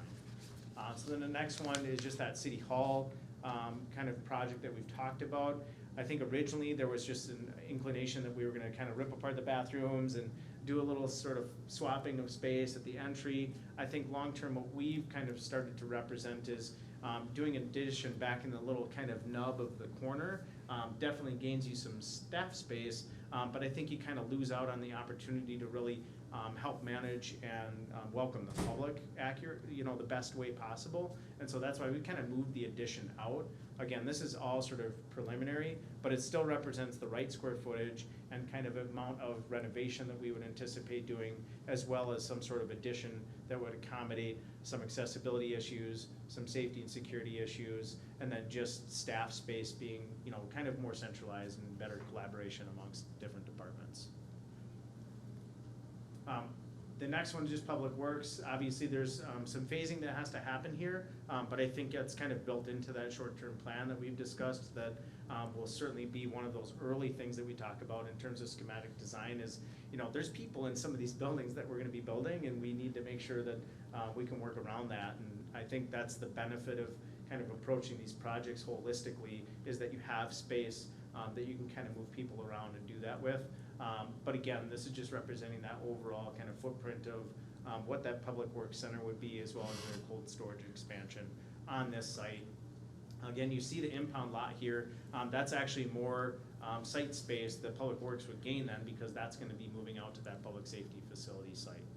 So then the next one is just that City Hall kind of project that we've talked about. I think originally there was just an inclination that we were gonna kind of rip apart the bathrooms and do a little sort of swapping of space at the entry. I think long-term what we've kind of started to represent is doing an addition back in the little kind of nub of the corner. Definitely gains you some staff space, but I think you kind of lose out on the opportunity to really help manage and welcome the public the best way possible. And so that's why we kind of moved the addition out. Again, this is all sort of preliminary, but it still represents the right square footage and kind of amount of renovation that we would anticipate doing, as well as some sort of addition that would accommodate some accessibility issues, some safety and security issues, and then just staff space being, you know, kind of more centralized and better collaboration amongst different departments. The next one is just Public Works. Obviously, there's some phasing that has to happen here, but I think it's kind of built into that short-term plan that we've discussed that will certainly be one of those early things that we talk about in terms of schematic design is, you know, there's people in some of these buildings that we're gonna be building, and we need to make sure that we can work around that. And I think that's the benefit of kind of approaching these projects holistically, is that you have space that you can kind of move people around and do that with. But again, this is just representing that overall kind of footprint of what that Public Works Center would be, as well as their cold storage expansion on this site. Again, you see the impound lot here. That's actually more site space that Public Works would gain then, because that's gonna be moving out to that public safety facility site.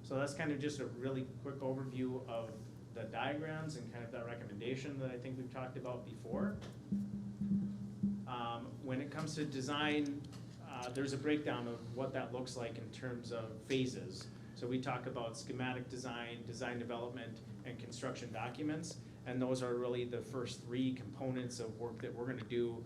So that's kind of just a really quick overview of the diagrams and kind of that recommendation that I think we've talked about before. When it comes to design, there's a breakdown of what that looks like in terms of phases. So we talk about schematic design, design development, and construction documents, and those are really the first three components of work that we're gonna do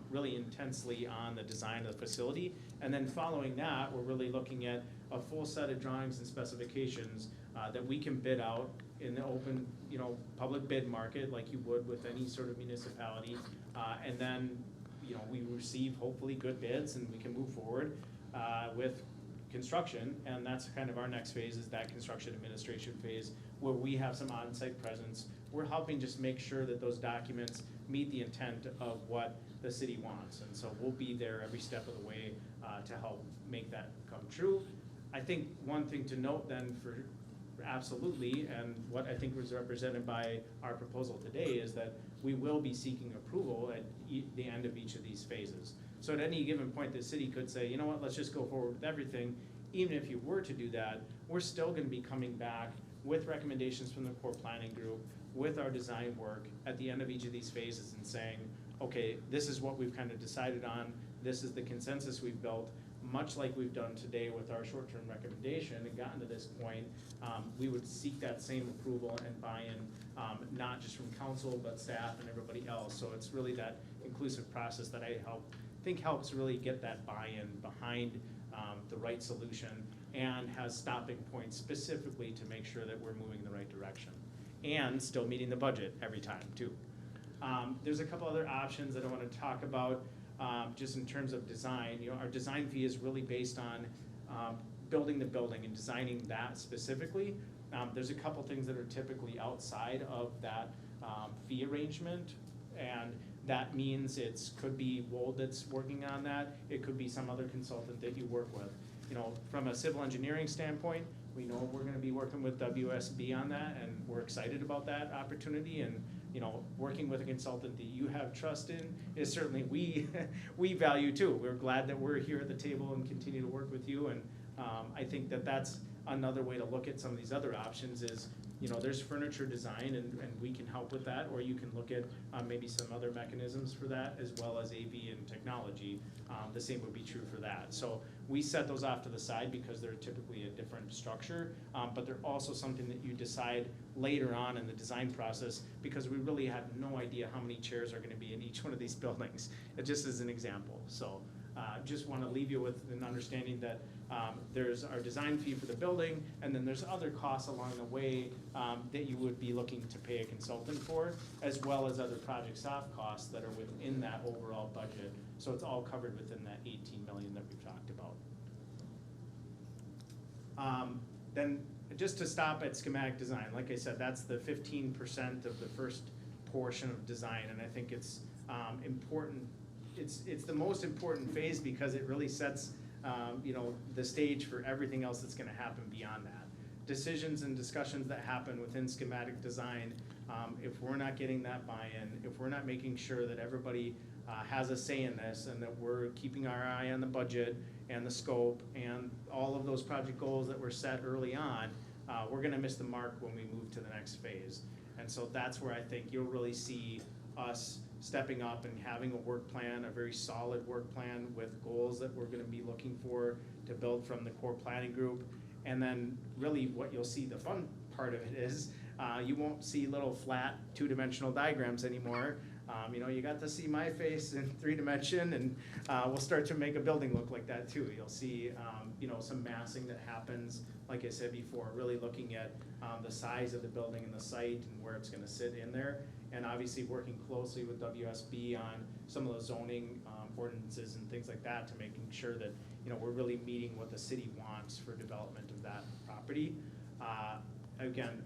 really intensely on the design of the facility. And then following that, we're really looking at a full set of drawings and specifications that we can bid out in the open, you know, public bid market like you would with any sort of municipality. And then, you know, we receive hopefully good bids and we can move forward with construction. And that's kind of our next phase, is that construction administration phase, where we have some on-site presence. We're helping just make sure that those documents meet the intent of what the city wants. And so we'll be there every step of the way to help make that come true. I think one thing to note then for absolutely, and what I think was represented by our proposal today is that we will be seeking approval at the end of each of these phases. So at any given point, the city could say, you know what, let's just go forward with everything. Even if you were to do that, we're still gonna be coming back with recommendations from the core planning group, with our design work at the end of each of these phases and saying, okay, this is what we've kind of decided on, this is the consensus we've built, much like we've done today with our short-term recommendation and gotten to this point, we would seek that same approval and buy-in, not just from council, but staff and everybody else. So it's really that inclusive process that I think helps really get that buy-in behind the right solution and has stopping points specifically to make sure that we're moving in the right direction and still meeting the budget every time too. There's a couple other options that I want to talk about just in terms of design. You know, our design fee is really based on building the building and designing that specifically. There's a couple things that are typically outside of that fee arrangement, and that means could be Wold that's working on that. It could be some other consultant that you work with. You know, from a civil engineering standpoint, we know we're gonna be working with WSB on that, and we're excited about that opportunity. And you know, working with a consultant that you have trust in is certainly we value too. We're glad that we're here at the table and continue to work with you. And I think that that's another way to look at some of these other options is, you know, there's furniture design and we can help with that, or you can look at maybe some other mechanisms for that as well as AV and technology. The same would be true for that. So we set those off to the side because they're typically a different structure, but they're also something that you decide later on in the design process because we really have no idea how many chairs are gonna be in each one of these buildings, just as an example. So just wanna leave you with an understanding that there's our design fee for the building, and then there's other costs along the way that you would be looking to pay a consultant for, as well as other project soft costs that are within that overall budget. So it's all covered within that 18 million that we've talked about. Then just to stop at schematic design, like I said, that's the 15% of the first portion of design, and I think it's important. It's the most important phase because it really sets you know, the stage for everything else that's gonna happen beyond that. Decisions and discussions that happen within schematic design, if we're not getting that buy-in, if we're not making sure that everybody has a say in this and that we're keeping our eye on the budget and the scope and all of those project goals that were set early on, we're gonna miss the mark when we move to the next phase. And so that's where I think you'll really see us stepping up and having a work plan, a very solid work plan with goals that we're gonna be looking for to build from the core planning group. And then really what you'll see, the fun part of it is, you won't see little flat two-dimensional diagrams anymore. You know, you got to see my face in 3D, and we'll start to make a building look like that too. You'll see, you know, some massing that happens, like I said before, really looking at the size of the building and the site and where it's gonna sit in there. And obviously working closely with WSB on some of the zoning ordinances and things like that to making sure that, you know, we're really meeting what the city wants for development of that property. Again,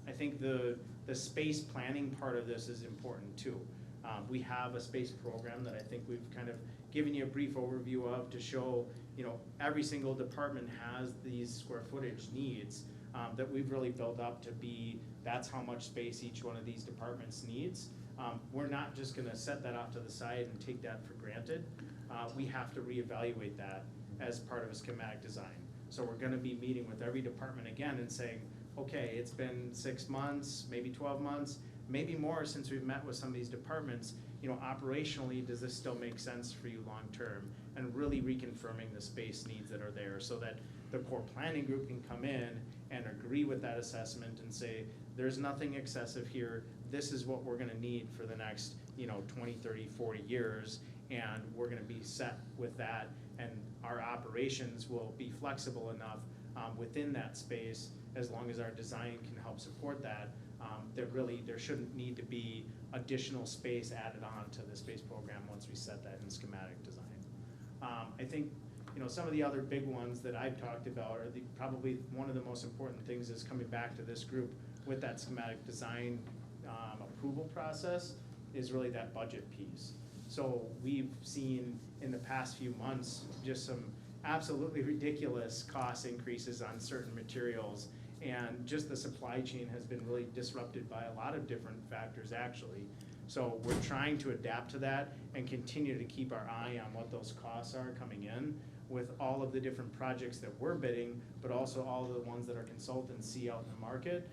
I think the space planning part of this is important too. We have a space program that I think we've kind of given you a brief overview of to show, you know, every single department has these square footage needs that we've really built up to be, that's how much space each one of these departments needs. We're not just gonna set that off to the side and take that for granted. We have to reevaluate that as part of a schematic design. So we're gonna be meeting with every department again and saying, okay, it's been 6 months, maybe 12 months, maybe more since we've met with some of these departments. You know, operationally, does this still make sense for you long-term? And really reconfirming the space needs that are there so that the core planning group can come in and agree with that assessment and say, there's nothing excessive here. This is what we're gonna need for the next, you know, 20, 30, 40 years. And we're gonna be set with that. And our operations will be flexible enough within that space, as long as our design can help support that, there shouldn't need to be additional space added on to the space program once we set that in schematic design. I think, you know, some of the other big ones that I've talked about are probably one of the most important things is coming back to this group with that schematic design approval process is really that budget piece. So we've seen in the past few months just some absolutely ridiculous cost increases on certain materials. And just the supply chain has been really disrupted by a lot of different factors, actually. So we're trying to adapt to that and continue to keep our eye on what those costs are coming in with all of the different projects that we're bidding, but also all of the ones that our consultants see out in the market.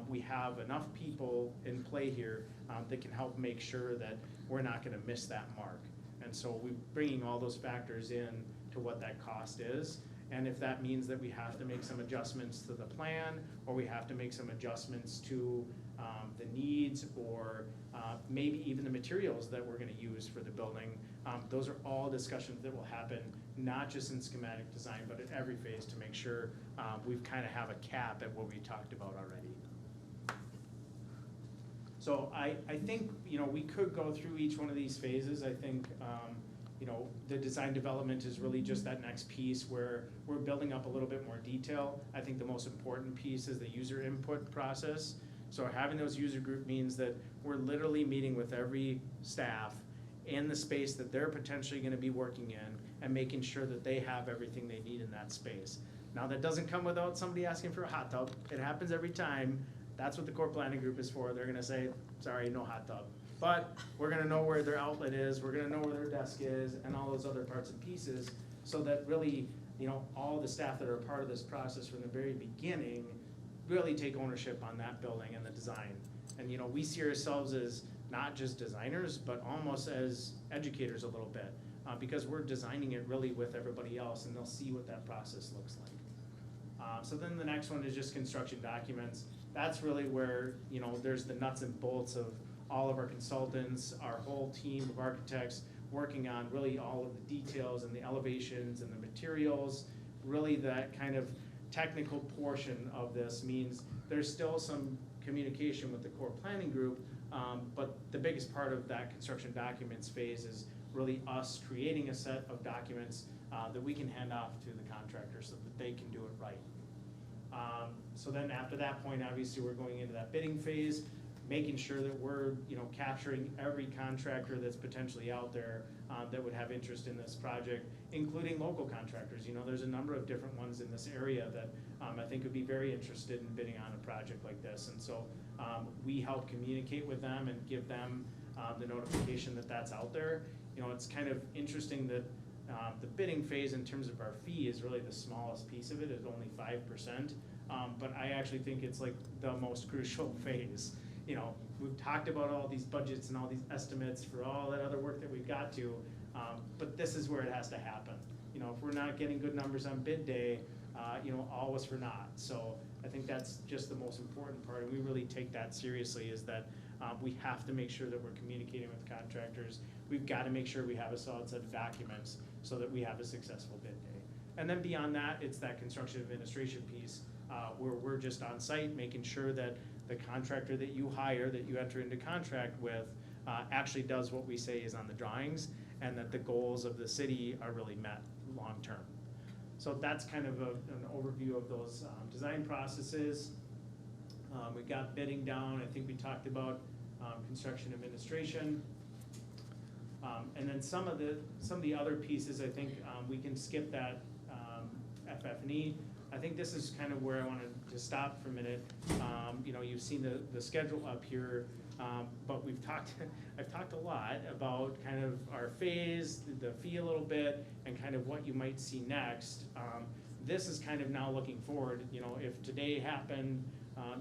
We have enough people in play here that can help make sure that we're not gonna miss that mark. And so we're bringing all those factors in to what that cost is. And if that means that we have to make some adjustments to the plan, or we have to make some adjustments to the needs, or maybe even the materials that we're gonna use for the building, those are all discussions that will happen, not just in schematic design, but at every phase to make sure we've kind of have a cap at what we talked about already. So I think, we could go through each one of these phases. I think, the design development is really just that next piece where we're building up a little bit more detail. I think the most important piece is the user input process. So having those user group means that we're literally meeting with every staff in the space that they're potentially gonna be working in and making sure that they have everything they need in that space. Now, that doesn't come without somebody asking for a hot tub. It happens every time. That's what the core planning group is for. They're gonna say, sorry, no hot tub. But we're gonna know where their outlet is, we're gonna know where their desk is, and all those other parts and pieces, so that really, all the staff that are a part of this process from the very beginning really take ownership on that building and the design. And, we see ourselves as not just designers, but almost as educators a little bit, because we're designing it really with everybody else, and they'll see what that process looks like. So then the next one is just construction documents. That's really where, there's the nuts and bolts of all of our consultants, our whole team of architects working on really all of the details and the elevations and the materials. Really that kind of technical portion of this means there's still some communication with the core planning group, but the biggest part of that construction documents phase is really us creating a set of documents that we can hand off to the contractor so that they can do it right. So then after that point, obviously, we're going into that bidding phase, making sure that we're, capturing every contractor that's potentially out there that would have interest in this project, including local contractors. There's a number of different ones in this area that I think would be very interested in bidding on a project like this. And so we help communicate with them and give them the notification that that's out there. It's kind of interesting that the bidding phase in terms of our fee is really the smallest piece of it, is only 5%. But I actually think it's like the most crucial phase. We've talked about all these budgets and all these estimates for all that other work that we've got to, but this is where it has to happen. If we're not getting good numbers on bid day, all was for naught. So I think that's just the most important part, and we really take that seriously, is that we have to make sure that we're communicating with contractors. We've got to make sure we have a solid set of documents so that we have a successful bid day. And then beyond that, it's that construction administration piece, where we're just on site making sure that the contractor that you hire, that you enter into contract with, actually does what we say is on the drawings, and that the goals of the city are really met long-term. So that's kind of an overview of those design processes. We got bidding down. I think we talked about construction administration. And then some of the other pieces, I think we can skip that FF&E. I think this is kind of where I wanted to stop for a minute. You've seen the schedule up here, but I've talked a lot about kind of our phase, the fee a little bit, and kind of what you might see next. This is kind of now looking forward. If today happened,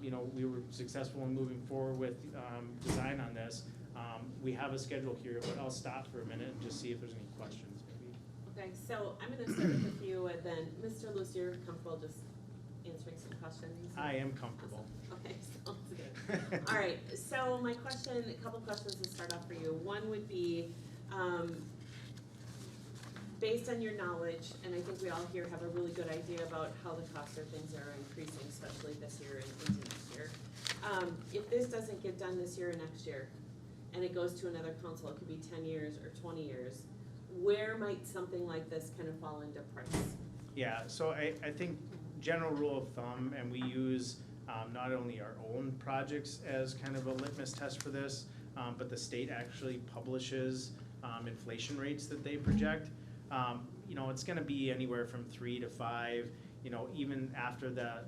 we were successful in moving forward with design on this. We have a schedule here, but I'll stop for a minute and just see if there's any questions maybe. Okay, so I'm gonna start with you, and then Mr. Luce, you're comfortable just answering some questions? I am comfortable. Okay, sounds good. All right, so my question, a couple questions to start off for you. One would be, based on your knowledge, and I think we all here have a really good idea about how the cost of things are increasing, especially this year and into next year. If this doesn't get done this year or next year, and it goes to another council, it could be 10 years or 20 years, where might something like this kind of fall into price? Yeah, so I think general rule of thumb, and we use not only our own projects as kind of a litmus test for this, but the state actually publishes inflation rates that they project. It's gonna be anywhere from 3 to 5. even after the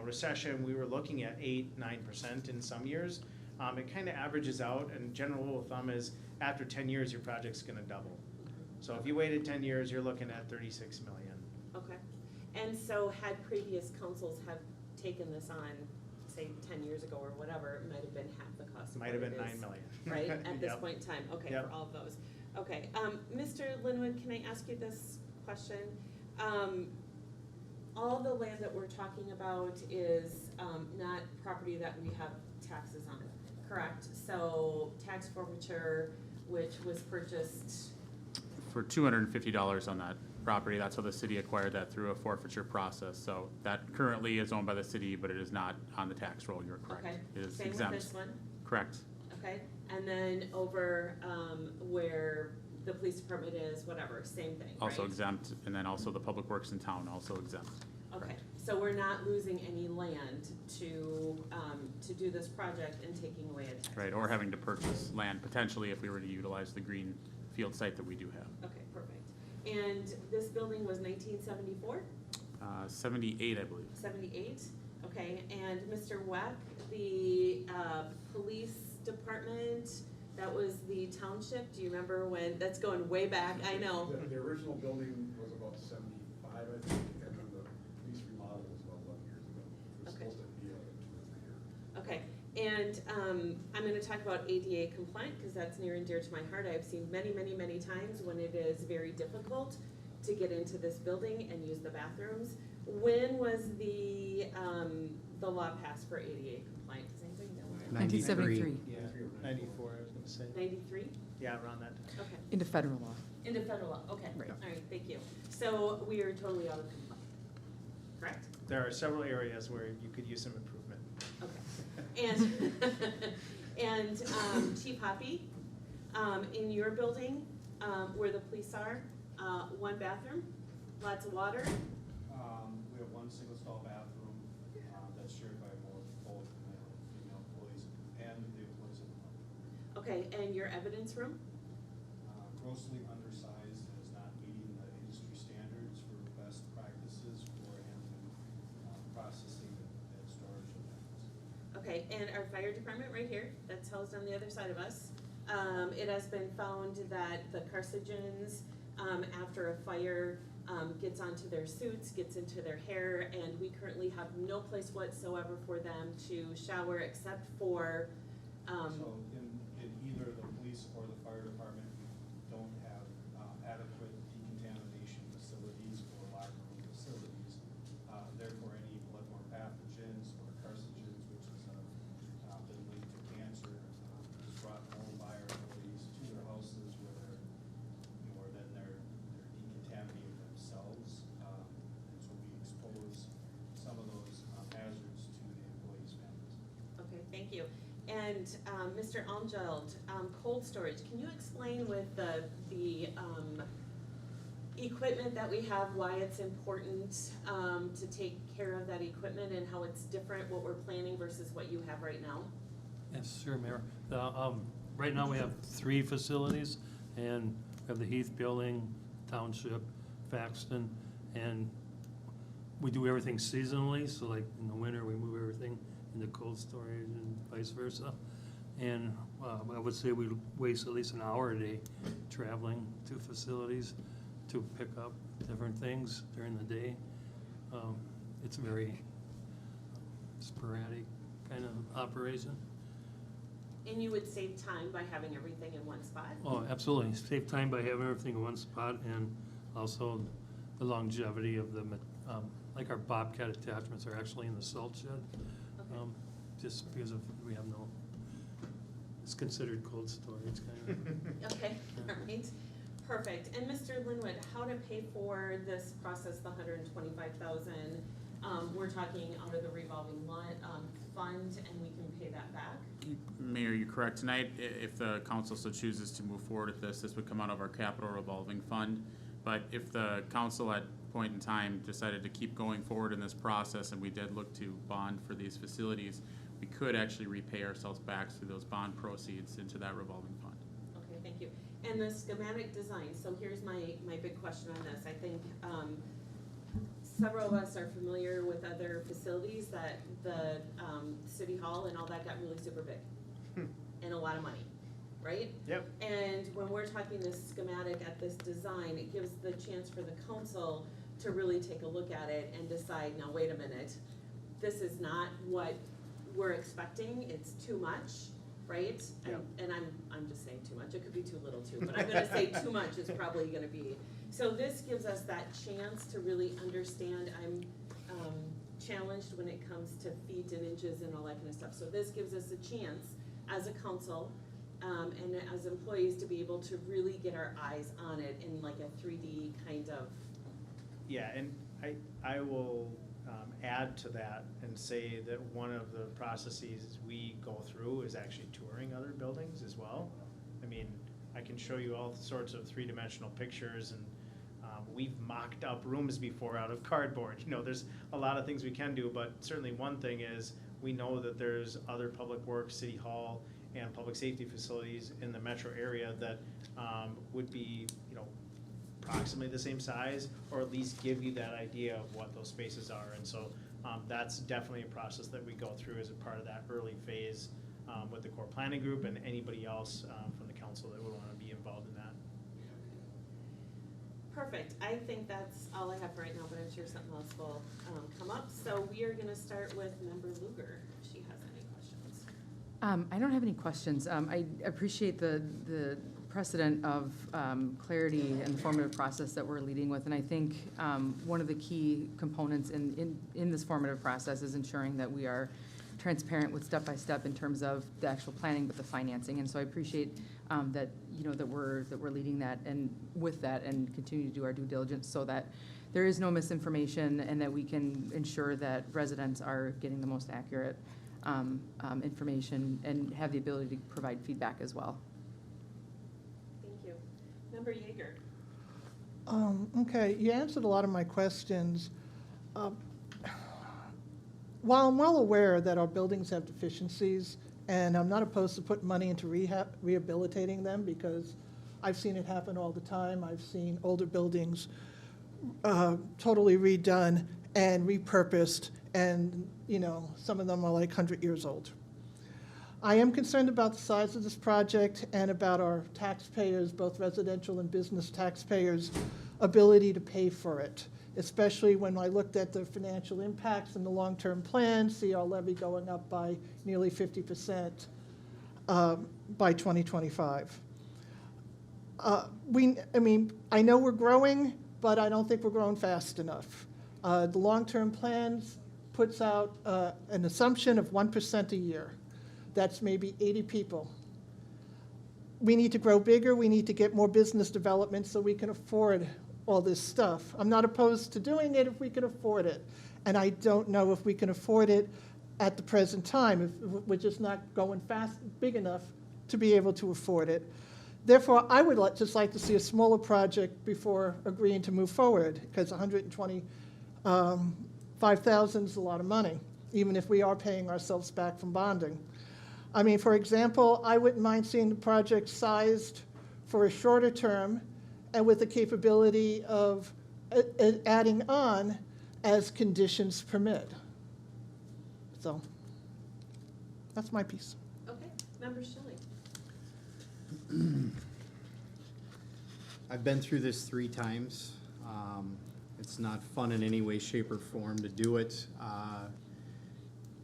recession, we were looking at 8-9% in some years. It kind of averages out, and general rule of thumb is after 10 years, your project's gonna double. So if you waited 10 years, you're looking at 36 million. Okay. And so had previous councils have taken this on, say, 10 years ago or whatever, it might have been half the cost of Might have what been it 9 is, million. right, at this Yep. point in time? Okay, Yep. for all of those. Okay, Mr. Linwood, can I ask you this question? All the land that we're talking about is not property that we have taxes on, correct? So tax forfeiture, which was purchased, For $250 on that property, that's how the city acquired that through a forfeiture process. So that currently is owned by the city, but it is not on the tax roll, you're correct. okay? It is Same with exempt. this one? Correct. Okay, and then over where the police department is, whatever, same thing, right? Also exempt, and then also the public works in town, also exempt. Okay, so we're not losing any land to do this project and taking away a tax. Right, or having to purchase land potentially if we were to utilize the green field site that we do have. Okay, perfect. And this building was 1974, 78, I believe. 78? Okay, and Mr. Weck, the police department, that was the township, do you remember when, that's going way back, I know. The original building was about 75, I think, and then the police remodel was about 11 years ago. It was Okay. supposed to be a 2 or 3 year. Okay, and I'm gonna talk about ADA compliant, because that's near and dear to my heart. I've seen many, many, many times when it is very difficult to get into this building and use the bathrooms. When was the law passed for ADA compliant? Does anybody know? 1973. Yeah, 94, I was gonna say. 93? Yeah, around that time. Okay, Into federal law. into federal law, okay, Right. all right, thank you. So we are totally out of compliance, correct? There are several areas where you could use some improvement. Okay, and Chief Hoppy, in your building, where the police are, one bathroom, lots of water, We have one single stall bathroom, that's shared by both male and female employees and the employees of the public. okay, and your evidence room? Grossly undersized and is not meeting the industry standards for best practices for handling, processing and storage of evidence. Okay, and our fire department right here, that's housed on the other side of us. It has been found that the carcinogens, after a fire, gets onto their suits, gets into their hair, and we currently have no place whatsoever for them to shower except for, So in either the police or the fire department, we don't have adequate decontamination facilities or locker room facilities. Therefore, any bloodborne pathogens or carcinogens, which has been linked to cancer, is brought home by our employees to their houses where then they're decontaminating themselves. And so we expose some of those hazards to the employees' families. okay, thank you. And, Mr. Almgeld, cold storage, can you explain with the equipment that we have, why it's important, to take care of that equipment and how it's different, what we're planning versus what you have right now? Yes, sure, Mayor. Right now, we have 3 facilities, and we have the Heath Building, Township, Faxton, and we do everything seasonally, so like in the winter, we move everything into cold storage and vice versa. And I would say we waste at least an hour a day traveling to facilities to pick up different things during the day. It's a very sporadic kind of operation. And you would save time by having everything in one spot? Oh, absolutely. Save time by having everything in one spot, and also the longevity of the, like our Bobcat attachments are actually in the salt shed. Okay. Just because we have no, it's considered cold storage kind of. Okay, all right, perfect. And Mr. Linwood, how to pay for this process, the $125,000? We're talking out of the revolving fund, and we can pay that back? Mayor, you're correct. Tonight, if the council so chooses to move forward with this would come out of our capital revolving fund. But if the council at point in time decided to keep going forward in this process and we did look to bond for these facilities, we could actually repay ourselves back through those bond proceeds into that revolving fund. Okay, thank you. And the schematic design, so here's my big question on this. I think several of us are familiar with other facilities that the, city hall and all that got really super big. And a lot of money, right? Yep. And when we're talking this schematic at this design, it gives the chance for the council to really take a look at it and decide, now, wait a minute, this is not what we're expecting, it's too much, right? Yep. And I'm just saying too much, it could be too little too, but I'm gonna say too much is probably gonna be. So this gives us that chance to really understand. I'm challenged when it comes to feet and inches and all that kind of stuff. So this gives us a chance as a council and as employees to be able to really get our eyes on it in like a 3D kind of. Yeah, and I will add to that and say that one of the processes we go through is actually touring other buildings as well. I mean, I can show you all sorts of three-dimensional pictures, and we've mocked up rooms before out of cardboard. You know, there's a lot of things we can do, but certainly one thing is we know that there's other public works, city hall, and public safety facilities in the metro area that would be, you know, approximately the same size, or at least give you that idea of what those spaces are. And so that's definitely a process that we go through as a part of that early phase with the core planning group and anybody else from the council that would want to be involved in that. Perfect. I think that's all I have for right now, but I'm sure something else will come up. So we are gonna start with Member Luger, if she has any questions. I don't have any questions. I appreciate the precedent of clarity and formative process that we're leading with. And I think one of the key components in this formative process is ensuring that we are transparent with step-by-step in terms of the actual planning, but the financing. And so I appreciate that, you know, that we're leading that and with that and continue to do our due diligence so that there is no misinformation and that we can ensure that residents are getting the most accurate information and have the ability to provide feedback as well. Thank you. Member Yeager. Okay, you answered a lot of my questions. While I'm well aware that our buildings have deficiencies, and I'm not opposed to putting money into rehabilitating them because I've seen it happen all the time. I've seen older buildings totally redone and repurposed, and you know, some of them are like 100 years old. I am concerned about the size of this project and about our taxpayers, both residential and business taxpayers' ability to pay for it, especially when I looked at the financial impacts and the long-term plan, see our levy going up by nearly 50% by 2025. I know we're growing, but I don't think we're growing fast enough. The long-term plans puts out an assumption of 1% a year. That's maybe 80 people. We need to grow bigger. We need to get more business development so we can afford all this stuff. I'm not opposed to doing it if we can afford it. And I don't know if we can afford it at the present time, if we're just not going big enough to be able to afford it. Therefore, I would just like to see a smaller project before agreeing to move forward, because $125,000 is a lot of money, even if we are paying ourselves back from bonding. I mean, for example, I wouldn't mind seeing the project sized for a shorter term and with the capability of adding on as conditions permit. So that's my piece. Okay, Member Schilling. I've been through this 3 times. It's not fun in any way, shape, or form to do it.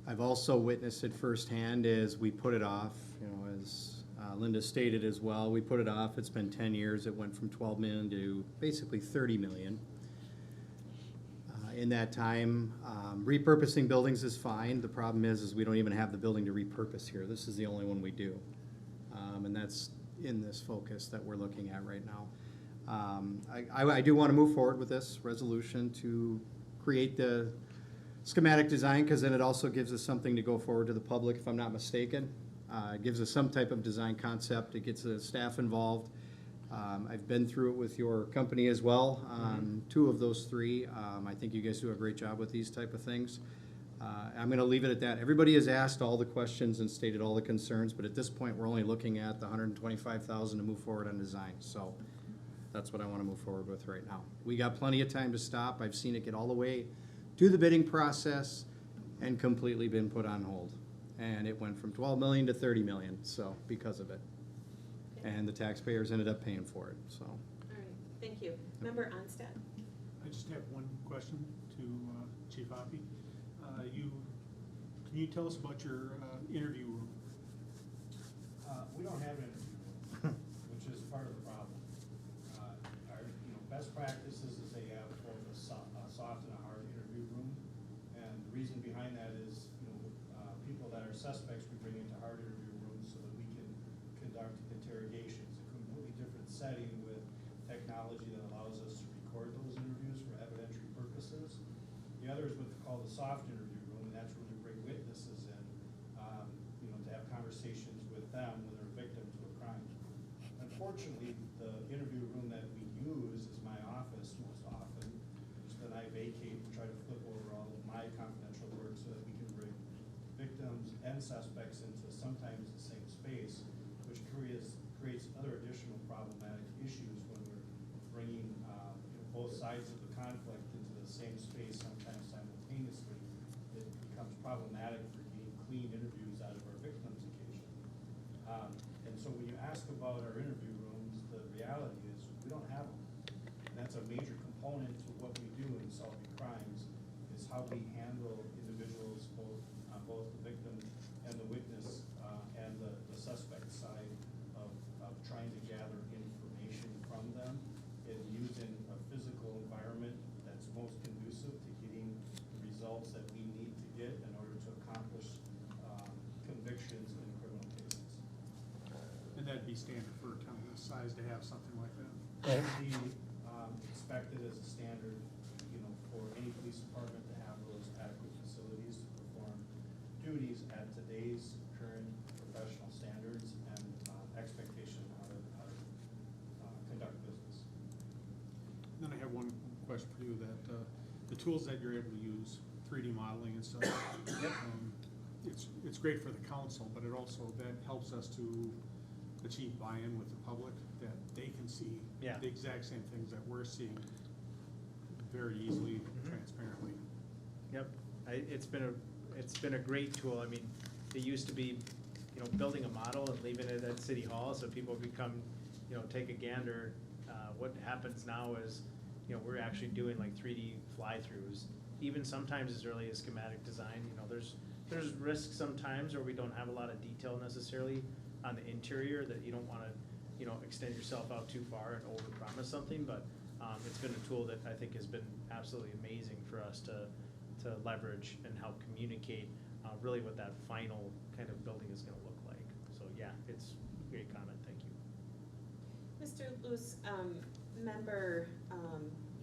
I've also witnessed it firsthand as we put it off, you know, as Linda stated as well. We put it off. It's been 10 years. It went from 12 million to basically 30 million. In that time, repurposing buildings is fine. The problem is we don't even have the building to repurpose here. This is the only one we do. And that's in this focus that we're looking at right now. I do want to move forward with this resolution to create the schematic design, because then it also gives us something to go forward to the public, if I'm not mistaken. It gives us some type of design concept. It gets the staff involved. I've been through it with your company as well, 2 of those 3. I think you guys do a great job with these type of things. I'm going to leave it at that. Everybody has asked all the questions and stated all the concerns, but at this point, we're only looking at the $125,000 to move forward on design. So That's what I want to move forward with right now. We got plenty of time to stop. I've seen it get all the way to the bidding process and completely been put on hold. And it went from 12 million to 30 million, so, because of it. And the taxpayers ended up paying for it, so. All right, thank you. Member Onstad? I just have one question to Chief Hoppy. Can you tell us about your interview room? We don't have an interview room, which is part of the problem. Our, best practices is they have both a soft and a hard interview room. And the reason behind that is, people that are suspects we bring into hard interview rooms so that we can conduct interrogations. A completely different setting with technology that allows us to record those interviews for evidentiary purposes. The other is what they call the soft interview room, and that's where we bring witnesses in, to have conversations with them when they're a victim to a crime. Unfortunately, the interview room that we use is my office most often, which then I vacate and try to flip over all of my confidential work so that we can bring victims and suspects into sometimes the same space, which creates other additional problematic issues when we're bringing both sides of the conflict into the same space, sometimes simultaneously. It becomes problematic for getting clean interviews out of our victims occasionally. And so when you ask about our interview rooms, the reality is we don't have them. And that's a major component to what we do in solving crimes, is how we handle individuals on both the victim and the witness and the suspect side of trying to gather information from them and using a physical environment that's most conducive to getting the results that we need to get in order to accomplish convictions in criminal cases. And that'd be standard for a county this size to have something like that. That would be expected as a standard, for any police department to have those adequate facilities to perform duties at today's current professional standards and expectation of how to conduct business. Then I have one question for you, that the tools that you're able to use, 3D modeling and stuff, it's great for the council, but it also, that helps us to achieve buy-in with the public, that they can see Yeah. the exact same things that we're seeing very easily, transparently. Yep, it's been a great tool. I mean, it used to be, building a model and leaving it at City Hall so people could come, take a gander. What happens now is, we're actually doing like 3D fly-throughs, even sometimes as early as schematic design. There's risks sometimes where we don't have a lot of detail necessarily on the interior, that you don't wanna, extend yourself out too far and overpromise something, but it's been a tool that I think has been absolutely amazing for us to leverage and help communicate really what that final kind of building is gonna look like. So yeah, it's a great comment, thank you. Mr. Luce, member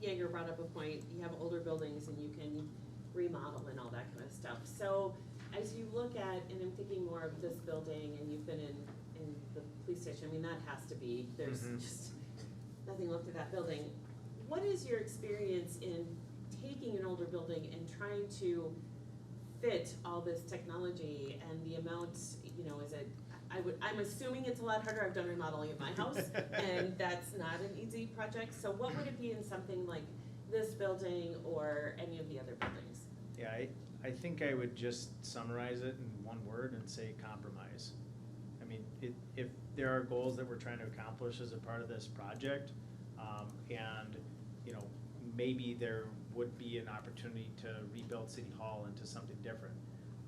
Yeager brought up a point, you have older buildings and you can remodel and all that kind of stuff. So as you look at, and I'm thinking more of this building, and you've been in the police station, I mean, that has to be, there's just nothing left of that building. What is your experience in taking an older building and trying to fit all this technology and the amount, is it, I'm assuming it's a lot harder. I've done remodeling of my house, and that's not an easy project. So what would it be in something like this building or any of the other buildings? Yeah, I think I would just summarize it in one word and say compromise. I mean, if there are goals that we're trying to accomplish as a part of this project, and, maybe there would be an opportunity to rebuild City Hall into something different.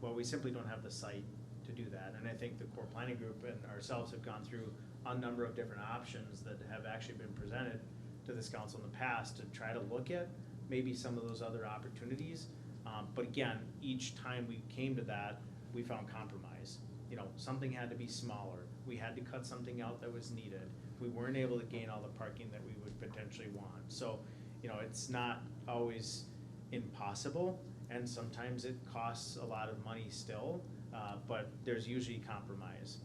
Well, we simply don't have the site to do that, and I think the core planning group and ourselves have gone through a number of different options that have actually been presented to this council in the past to try to look at maybe some of those other opportunities. But again, each time we came to that, we found compromise. Something had to be smaller. We had to cut something out that was needed. We weren't able to gain all the parking that we would potentially want. So, it's not always impossible, and sometimes it costs a lot of money still, but there's usually compromise.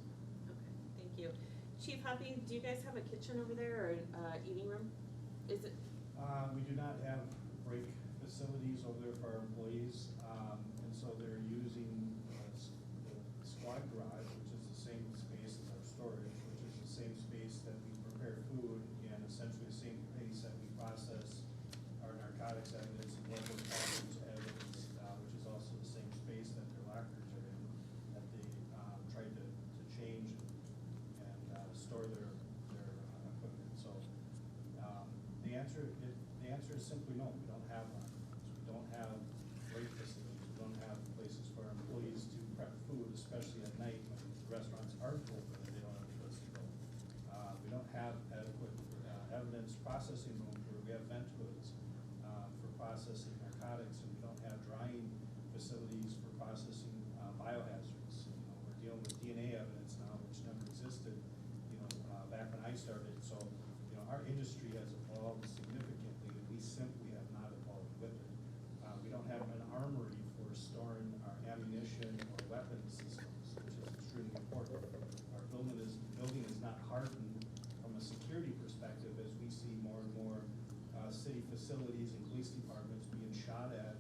Okay, thank you. Chief Hoppy, do you guys have a kitchen over there or eating room? Is it? We do not have break facilities over there for our employees, and so they're using the squad garage, which is the same space as our storage, which is the same space that we prepare food, and essentially the same answer is simply no, we don't have one. We don't have great facilities, we don't have places for our employees to prep food, especially at night when the restaurants aren't open and they don't have a place to go. We don't have adequate evidence processing rooms where we have vent hoods for processing narcotics, and we don't have drying facilities for processing biohazards. You know, we're dealing with DNA evidence now, which never existed, you know, back when I started. So, you know, our industry has evolved significantly, and we simply have not evolved with it. We don't have an armory for storing our ammunition or weapon systems, which is extremely important. Our building is not hardened from a security perspective, as we see more and more city facilities and police departments being shot at,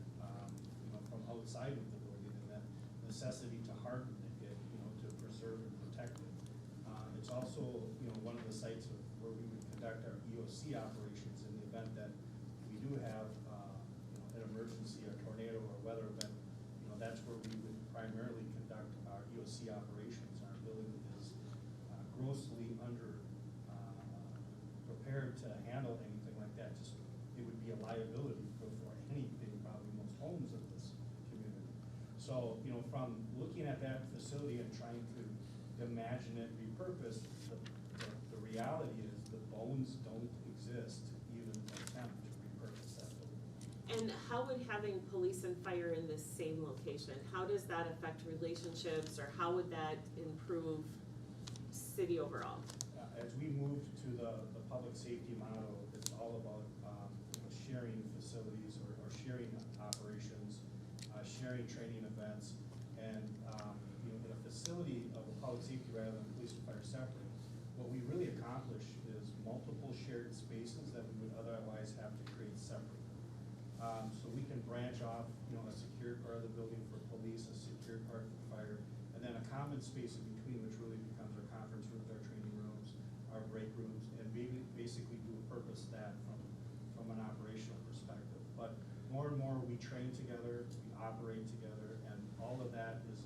you know, from outside of the building, and that necessity to harden it, you know, to preserve and protect it. It's also, you know, one of the sites where we would conduct our EOC operations in the event that we do have, you know, an emergency, a tornado, or weather event. You know, that's where we would primarily conduct our EOC operations. Our building is grossly under prepared to handle anything like that. Just, it would be a liability for anything, probably most homes in this community. So, you know, from looking at that facility and trying to imagine it repurposed, the reality is the bones don't exist to even attempt to repurpose that building. And how would having police and fire in this same location, how does that affect relationships, or how would that improve city overall? As we moved to the public safety model, it's all about you know, sharing facilities or sharing operations, sharing training events, and you know, in a facility of a public safety rather than police and fire separate, what we really accomplish is multiple shared spaces that we would otherwise have to create separately. So we can branch off, you know, a secure part of the building for police, a secure part for fire, and then a common space in between, which really becomes our conference rooms, our training rooms, our break rooms, and basically do a purpose that from an operational perspective. But more and more we train together, we operate together, and all of that is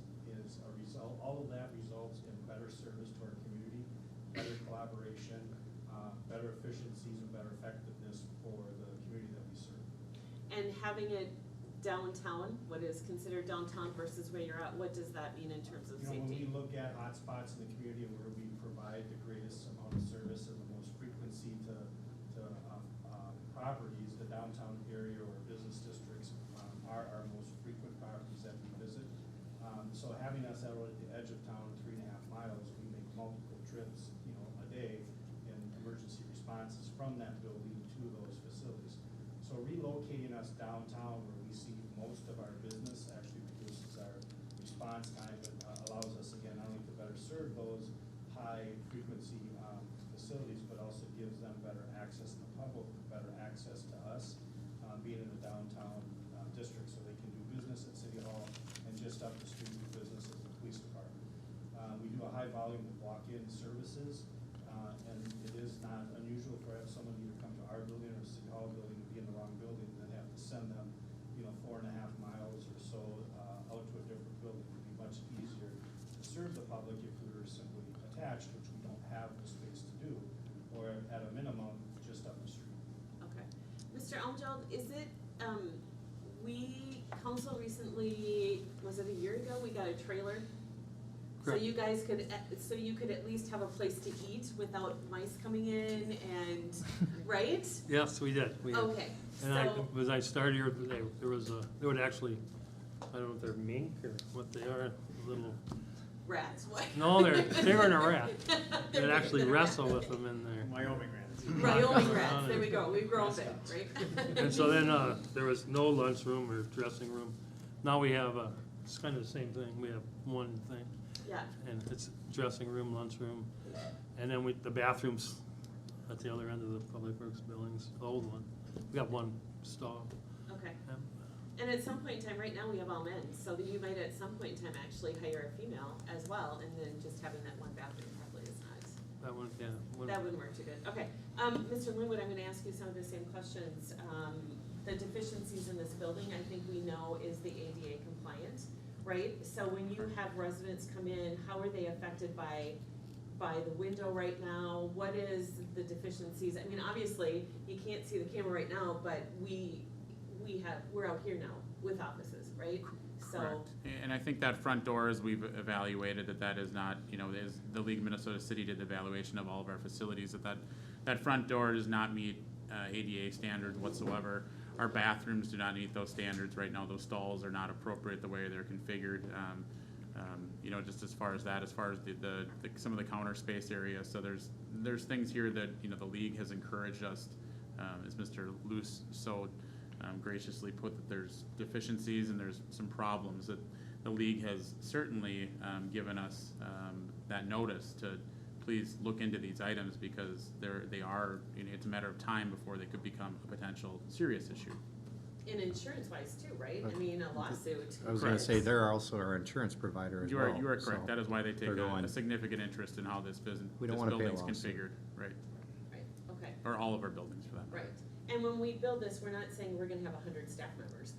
a result. All of that results in better service to our community, better collaboration, better efficiencies, and better effectiveness for the community that we serve. And having it downtown, what is considered downtown versus where you're at, what does that mean in terms of You know, when safety? we look at hotspots in the community where we provide the greatest amount of service and the most frequency to properties, the downtown area or business districts are our most frequent properties that we visit. So having us out at the edge of town, 3.5 miles, we make multiple trips, you know, a day in emergency responses from that building to those facilities. So relocating us downtown where we see most of our business actually reduces our response time, but allows us, again, not only to better serve those high frequency facilities, but also gives them better access, and the public better access to us, being in the downtown district, so they can do business at City Hall and just up the street do business at the police department. We do a high volume of walk-in services, and it is not unusual for someone to either come to our building or City Hall building and be in the wrong building, and then have to send them, you know, 4.5 miles or so out to a different building. It would be much easier to serve the public if we were simply attached, which we don't have the space to do, or at a minimum, just up the street. Okay. Mr. Elmjold, is it, council recently, was it a year ago, we got a trailer? So Correct. you guys could, so you could at least have a place to eat without mice coming in and, right? Yes, we did. We did. Okay, And so, as I started here, there would actually, I don't know if they're mink or what they are, little, rats, what? no, they're bigger than a rat. They're They'd bigger actually than a rat. wrestle with them in there. Wyoming rats. Wyoming rats, there we go, we've grown big, right? And so then, there was no lunchroom or dressing room. Now we have, it's kind of the same thing. We have one thing. Yeah, And it's dressing room, lunchroom, and then the bathrooms at the other end of the Public Works buildings, the old one. We got one stall. okay. Yep. And at some point in time, right now, we have all men, so that you might at some point in time actually hire a female as well, and then just having that one bathroom probably is not, That one, yeah. that wouldn't work too good. Okay, Mr. Linwood, I'm gonna ask you some of the same questions. The deficiencies in this building, I think we know is the ADA compliant, right? So when you have residents come in, how are they affected by by the window right now? What is the deficiencies? I mean, obviously, you can't see the camera right now, but we're out here now with offices, right? So, Correct. And I think that front door, as we've evaluated, that is not, as the League of Minnesota City did the evaluation of all of our facilities, that front door does not meet ADA standards whatsoever. Our bathrooms do not meet those standards right now. Those stalls are not appropriate the way they're configured. Just as far as the some of the counter space area. So there's things here that, the league has encouraged us, as Mr. Luce graciously put, that there's deficiencies and there's some problems that the league has certainly given us that notice to please look into these items, because they are, it's a matter of time before they could become a potential serious issue. and insurance-wise too, right? I mean, a lawsuit. I was gonna say, they're also our insurance provider as You well. are correct. so That is why they take they're going- a significant interest in how this We don't wanna pay a building's lawsuit. configured, right? Right, okay, Or all of our buildings for that matter. right. And when we build this, we're not saying we're gonna have 100 staff members,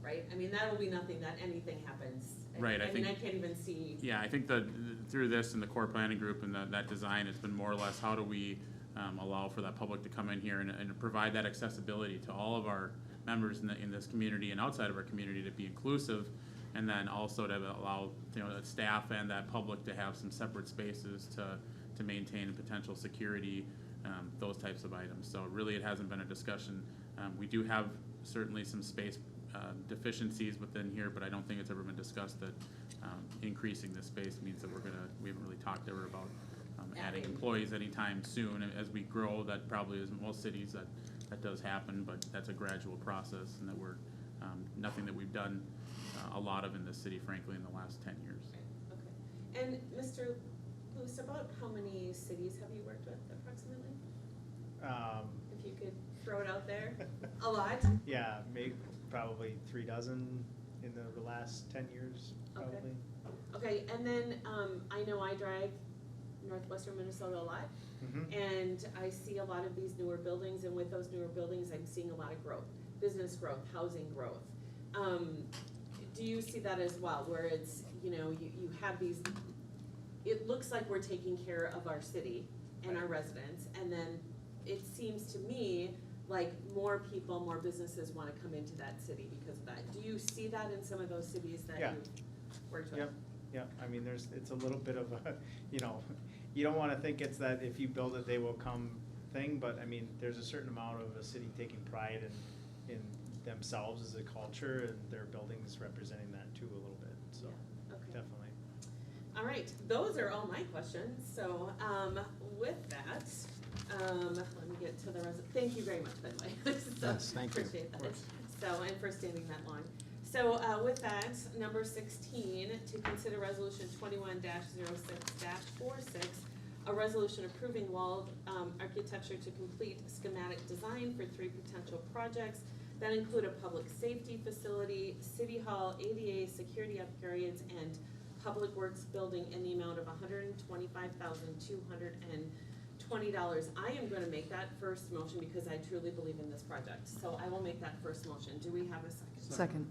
right? I mean, that'll be nothing that anything happens. Right, I I mean, I think- can't even see, Yeah, I think through this and the core planning group and that design, it's been more or less, how do we allow for that public to come in here and provide that accessibility to all of our members in this community and outside of our community, to be inclusive, and then also to allow, the staff and that public to have some separate spaces to maintain potential security, those types of items. So really, it hasn't been a discussion. We do have certainly some space deficiencies within here, but I don't think it's ever been discussed that increasing the space means that we haven't really talked ever about adding employees anytime soon. And as we grow, that probably is in most cities that does happen, but that's a gradual process, and that we're nothing that we've done a lot of in this city, frankly, in the last 10 years. okay. And Mr. Luce, about how many cities have you worked with approximately? If you could throw it out there, a lot? Yeah, maybe probably 3 dozen in the last 10 years, probably. Okay, and then, I know I drive northwestern Minnesota a lot, Mhm. and I see a lot of these newer buildings, and with those newer buildings, I'm seeing a lot of growth, business growth, housing growth. Do you see that as well, where it's, you have these, it looks like we're taking care of our city and our residents, and then it seems to me like more people, more businesses wanna come into that city because of that. Do you see that in some of those cities that Yeah. you've worked with? Yep, I mean, it's a little bit of a, you don't wanna think it's that if you build it, they will come thing, but I mean, there's a certain amount of a city taking pride in themselves as a culture, and their buildings representing that too a little bit, so, Yeah, okay. definitely. All right, those are all my questions, so, with that, let me get to the thank you very much, by the way. So, Yes, thank you. Appreciate Of that. course. So, and for standing that long. So, with that, number 16, to consider resolution 21-06-46, a resolution approving walled, architecture to complete schematic design for 3 potential projects that include a public safety facility, city hall, ADA security upgrades, and public works building in the amount of $125,220. I am gonna make that first motion because I truly believe in this project, so I will make that first motion. Do we have a second? Second.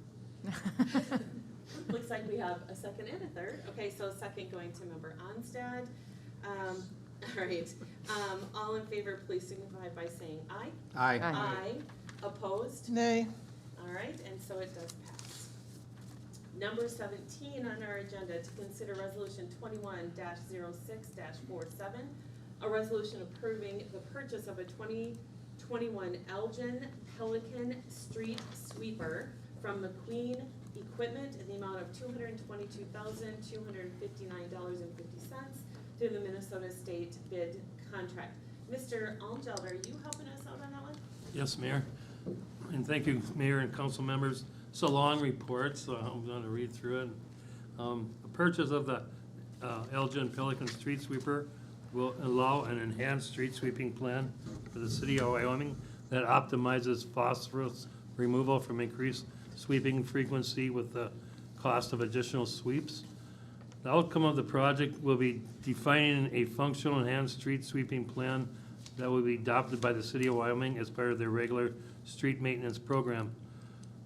Looks like we have a second and a third. Okay, so second going to member Onstad. All right, all in favor, please signify by saying aye. Aye. Aye. Opposed? Nay. All right, and so it does pass. Number 17 on our agenda, to consider resolution 21-06-47, a resolution approving the purchase of a 2021 Elgin Pelican Street Sweeper from McQueen Equipment in the amount of $222,259.50 through the Minnesota State bid contract. Mr. Almgeld, are you helping us out on that one? Yes, Mayor. And thank you, Mayor and council members. It's a long report, so I'm going to read through it. The purchase of the Elgin Pelican Street Sweeper will allow an enhanced street sweeping plan for the city of Wyoming that optimizes phosphorus removal from increased sweeping frequency with the cost of additional sweeps. The outcome of the project will be defining a functional enhanced street sweeping plan that will be adopted by the city of Wyoming as part of their regular street maintenance program.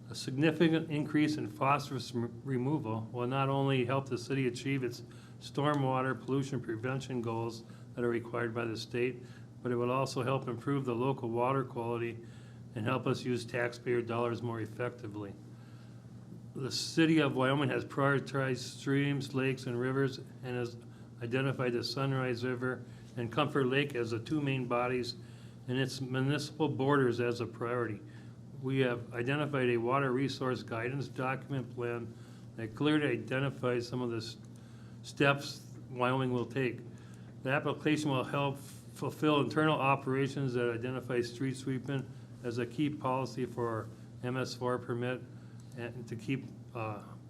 A significant increase in phosphorus removal will not only help the city achieve its stormwater pollution prevention goals that are required by the state, but it will also help improve the local water quality and help us use taxpayer dollars more effectively. The city of Wyoming has prioritized streams, lakes, and rivers and has identified the Sunrise River and Comfort Lake as the two main bodies in its municipal borders as a priority. We have identified a water resource guidance document plan that clearly identifies some of the steps Wyoming will take. The application will help fulfill internal operations that identify street sweeping as a key policy for our MS4 permit and to keep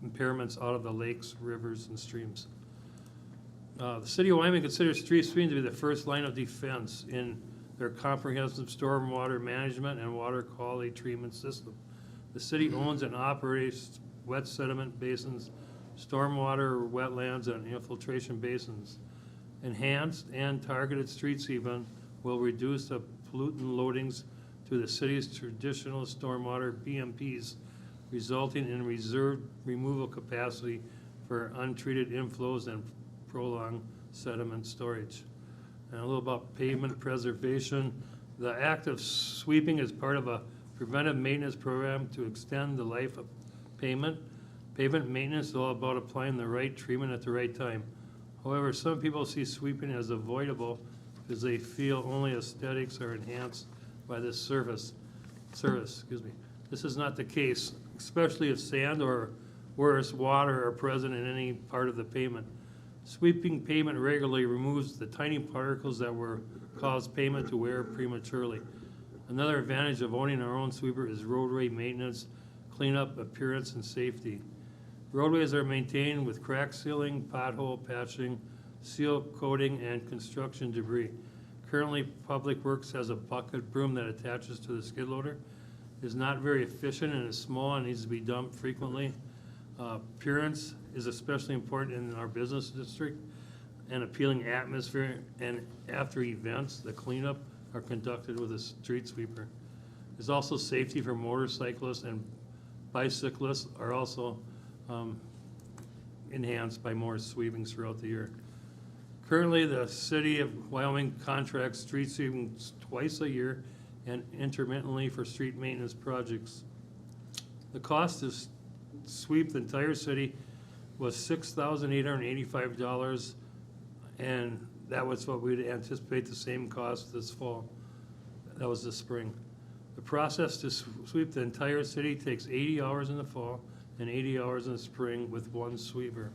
impairments out of the lakes, rivers, and streams. The city of Wyoming considers street sweeping to be the first line of defense in their comprehensive stormwater management and water quality treatment system. The city owns and operates wet sediment basins, stormwater, wetlands, and infiltration basins. Enhanced and targeted street sweeping will reduce the pollutant loadings to the city's traditional stormwater BMPs, resulting in reserved removal capacity for untreated inflows and prolonged sediment storage. And a little about pavement preservation. The act of sweeping is part of a preventive maintenance program to extend the life of pavement. Pavement maintenance is all about applying the right treatment at the right time. However, some people see sweeping as avoidable because they feel only aesthetics are enhanced by this service. This is not the case, especially if sand or worse, water are present in any part of the pavement. Sweeping pavement regularly removes the tiny particles that will cause pavement to wear prematurely. Another advantage of owning our own sweeper is roadway maintenance, cleanup, appearance, and safety. Roadways are maintained with crack sealing, pothole patching, seal coating, and construction debris. Currently, Public Works has a bucket broom that attaches to the skid loader. It is not very efficient and is small and needs to be dumped frequently. Appearance is especially important in our business district. An appealing atmosphere, and after events, the cleanup are conducted with a street sweeper. There's also safety for motorcyclists, and bicyclists are also enhanced by more sweepings throughout the year. Currently, the city of Wyoming contracts street sweeping twice a year and intermittently for street maintenance projects. The cost to sweep the entire city was $6,885, and that was what we'd anticipate the same cost this fall. That was this spring. The process to sweep the entire city takes 80 hours in the fall and 80 hours in the spring with one sweeper.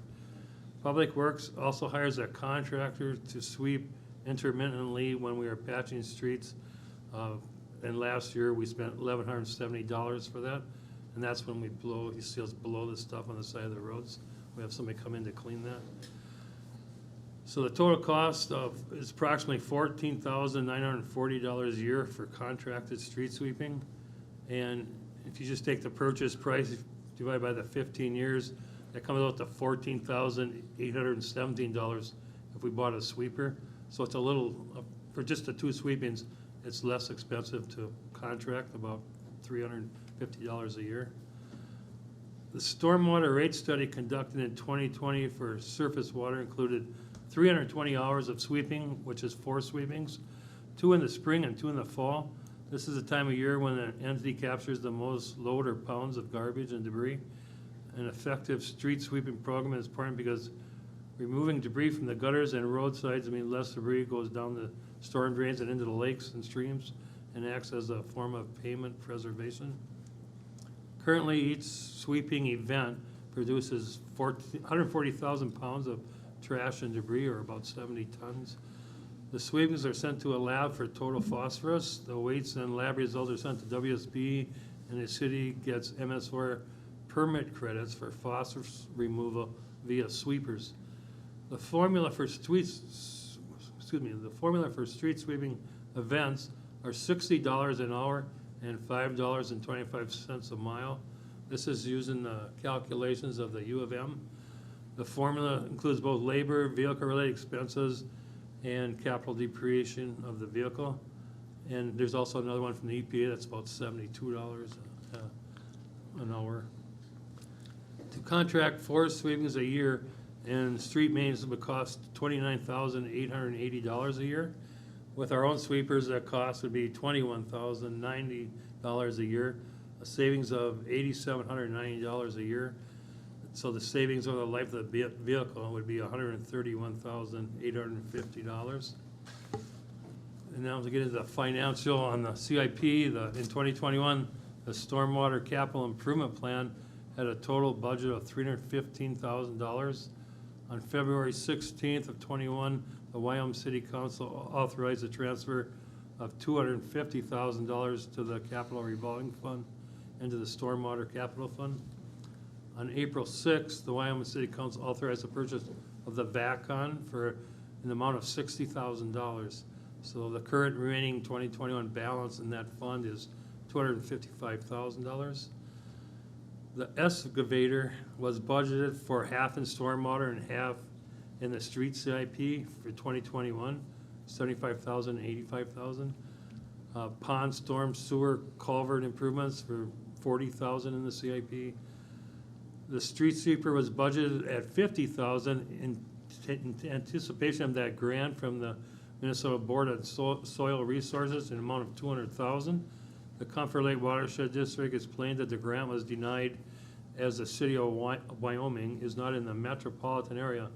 Public Works also hires a contractor to sweep intermittently when we are patching streets. And last year, we spent $1,170 for that. And that's when we blow, you see us blow the stuff on the side of the roads. We have somebody come in to clean that. So the total cost is approximately $14,940 a year for contracted street sweeping. And if you just take the purchase price, divide by the 15 years, that comes out to $14,817 if we bought a sweeper. So it's a little, for just the two sweepings, it's less expensive to contract, about $350 a year. The stormwater rate study conducted in 2020 for surface water included 320 hours of sweeping, which is 4 sweepings, 2 in the spring and 2 in the fall. This is the time of year when an entity captures the most load or pounds of garbage and debris. An effective street sweeping program is important because removing debris from the gutters and roadsides means less debris goes down the storm drains and into the lakes and streams and acts as a form of pavement preservation. Currently, each sweeping event produces 140,000 pounds of trash and debris, or about 70 tons. The sweepings are sent to a lab for total phosphorus. The weights and lab results are sent to WSB, and the city gets MS4 permit credits for phosphorus removal via sweepers. The formula for street sweeping events are $60 an hour and $5.25 a mile. This is using the calculations of the U of M. The formula includes both labor, vehicle-related expenses, and capital depreciation of the vehicle. And there's also another one from the EPA that's about $72 an hour. To contract 4 sweepings a year And street maintenance would cost $29,880 a year. With our own sweepers, that cost would be $21,090 a year, a savings of $8,790 a year. So the savings over the life of the vehicle would be $131,850. And now to get into the financial on the CIP, in 2021, the Stormwater Capital Improvement Plan had a total budget of $315,000. On February 16th of '21, the Wyoming City Council authorized a transfer of $250,000 to the Capital Revolving Fund and to the Stormwater Capital Fund. On April 6th, the Wyoming City Council authorized the purchase of the VACON for an amount of $60,000. So the current remaining 2021 balance in that fund is $255,000. The excavator was budgeted for half in stormwater and half in the street CIP for 2021, $75,000 and $85,000. Pond, storm, sewer, culvert improvements for $40,000 in the CIP. The street sweeper was budgeted at $50,000 in anticipation of that grant from the Minnesota Board of Soil Resources in an amount of $200,000. The Comfort Lake Watershed District explained that the grant was denied as the city of Wyoming is not in the metropolitan area.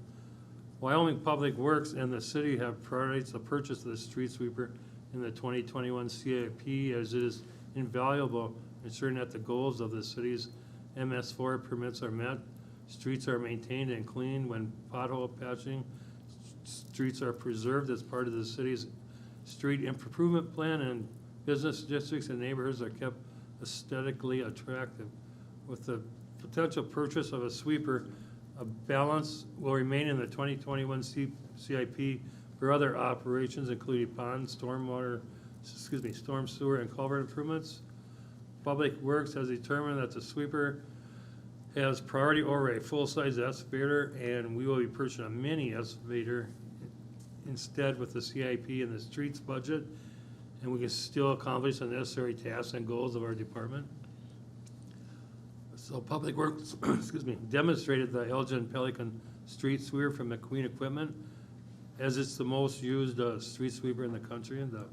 Wyoming Public Works and the city have prioritized the purchase of the street sweeper in the 2021 CIP as it is invaluable ensuring that the goals of the city's MS4 permits are met, streets are maintained and cleaned when pothole patching, streets are preserved as part of the city's street improvement plan, and business districts and neighborhoods are kept aesthetically attractive. With the potential purchase of a sweeper, a balance will remain in the 2021 CIP for other operations, including pond, storm sewer, and culvert improvements. Public Works has determined that the sweeper has priority over a full-size excavator, and we will be purchasing a mini excavator instead with the CIP and the streets budget, and we can still accomplish the necessary tasks and goals of our department. So Public Works, demonstrated the Elgin Pelican street sweeper from McQueen Equipment, as it's the most used street sweeper in the country, and the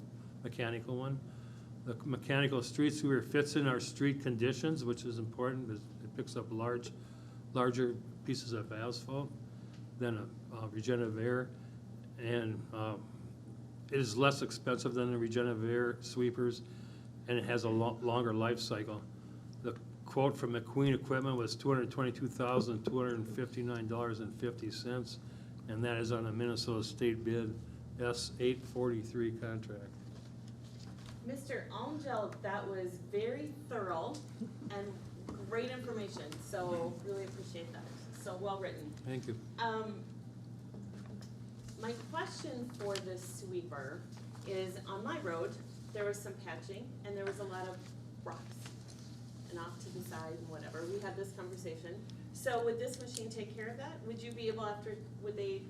mechanical one. The mechanical street sweeper fits in our street conditions, which is important because it picks up larger pieces of asphalt than a regenerative air, and it is less expensive than the regenerative air sweepers, and it has a longer life cycle. The quote from McQueen Equipment was $222,259.50, and that is on a Minnesota State bid S843 contract. Mr. Almgel, that was very thorough and great information, so really appreciate that. So well written. Thank you. My question for this sweeper is, on my road, there was some patching and there was a lot of rocks and off to the side and whatever. We had this conversation. So would this machine take care of that? Would you be able would they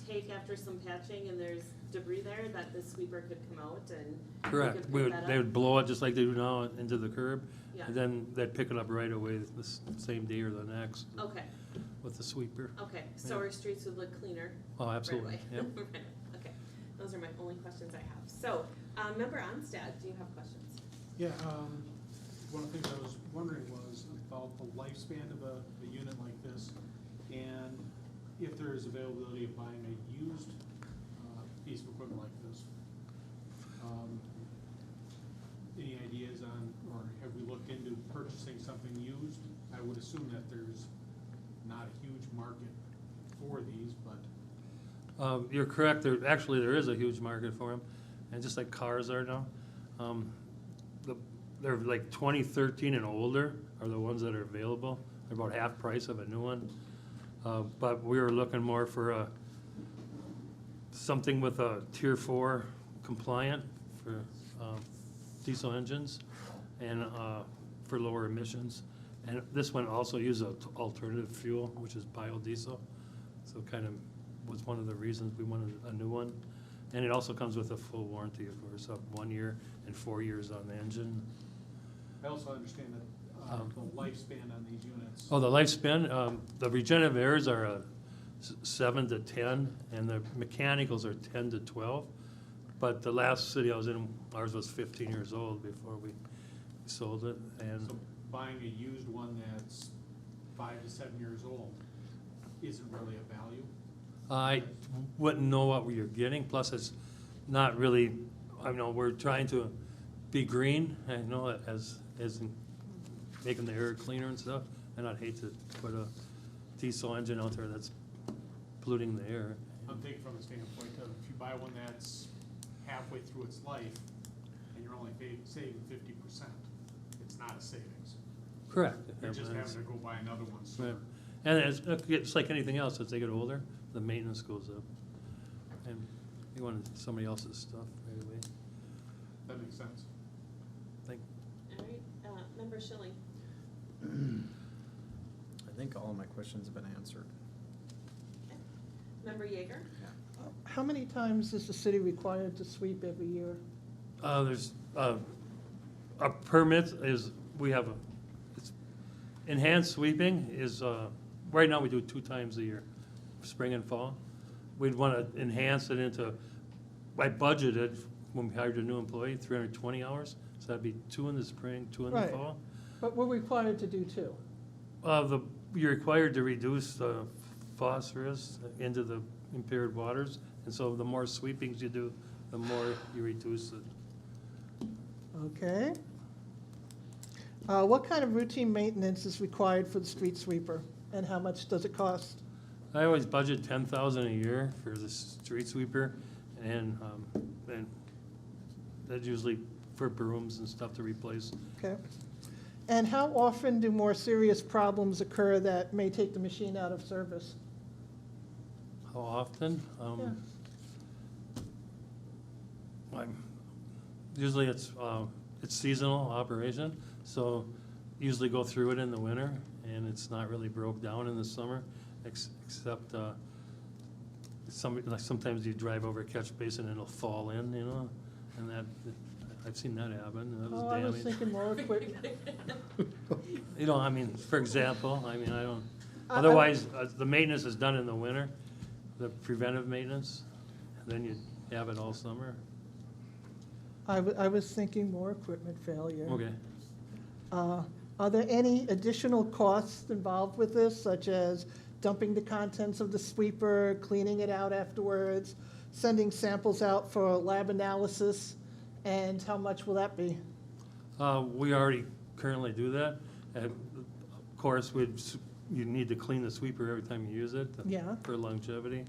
take after some patching and there's debris there that the sweeper could come out and Correct. Could pick that They up? would blow it just like they do now into the curb, Yeah. and then they'd pick it up right away the same day or the next Okay, with the sweeper. okay, so Yeah. our streets would look cleaner. Oh, absolutely. Right away. Yep. Right, okay, those are my only questions I have. So, Member Onstad, do you have questions? Yeah, one of the things I was wondering was about the lifespan of a unit like this, and if there is availability of buying a used piece of equipment like this. Any ideas on, or have we looked into purchasing something used? I would assume that there's not a huge market for these, but. You're correct, there is a huge market for them, and just like cars are now. They're like 2013 and older are the ones that are available. They're about half price of a new one. But we were looking more for something with a Tier 4 compliant for diesel engines and for lower emissions. And this one also uses an alternative fuel, which is biodiesel. So kind of was one of the reasons we wanted a new one. And it also comes with a full warranty, of course, of 1 year and 4 years on the engine. I also understand that the lifespan on these units. Oh, the lifespan, the regenerative airs are 7 to 10, and the mechanicals are 10 to 12. But the last city I was in, ours was 15 years old before we sold it, and So buying a used one that's 5 to 7 years old isn't really a value? I wouldn't know what you're getting, plus it's not really, I know, we're trying to be green, I know, as in making the air cleaner and stuff, and I'd hate to put a diesel engine out there that's polluting the air. I'm thinking from the standpoint of if you buy one that's halfway through its life and you're only saving 50%, it's not a savings. Correct. You're just having to go buy another one Right. sooner. And it's like anything else, as they get older, the maintenance goes up. And you want somebody else's stuff right away. That makes sense. Think, All right, Member Schilling. I think all of my questions have been answered. Member Yeager. How many times is the city required to sweep every year? there's, a permit is, we have it's enhanced sweeping is, right now we do it 2 times a year, spring and fall. We'd want to enhance it into, I budgeted, when we hired a new employee, 320 hours, so that'd be 2 in the spring, 2 in the Right. fall. But we're required to do 2. You're required to reduce the phosphorus into the impaired waters, and so the more sweepings you do, the more you reduce it. Okay. What kind of routine maintenance is required for the street sweeper, and how much does it cost? I always budget 10,000 a year for the street sweeper, and that's usually for brooms and stuff to replace. Okay. And how often do more serious problems occur that may take the machine out of service? How often? Yeah. Usually it's seasonal operation, so usually go through it in the winter, and it's not really broke down in the summer, except like sometimes you drive over a catch basin and it'll fall in, you know, and that, I've seen that happen, that was Oh, I was damaged. thinking more equipment. You know, I mean, for example, I mean, I don't, I- otherwise, the maintenance is done in the winter, the preventive maintenance, and then you have it all summer. I was thinking more equipment failure. Okay. Are there any additional costs involved with this, such as dumping the contents of the sweeper, cleaning it out afterwards, sending samples out for lab analysis, and how much will that be? We already currently do that. Of course, you need to clean the sweeper every time you use it. Yeah. For longevity.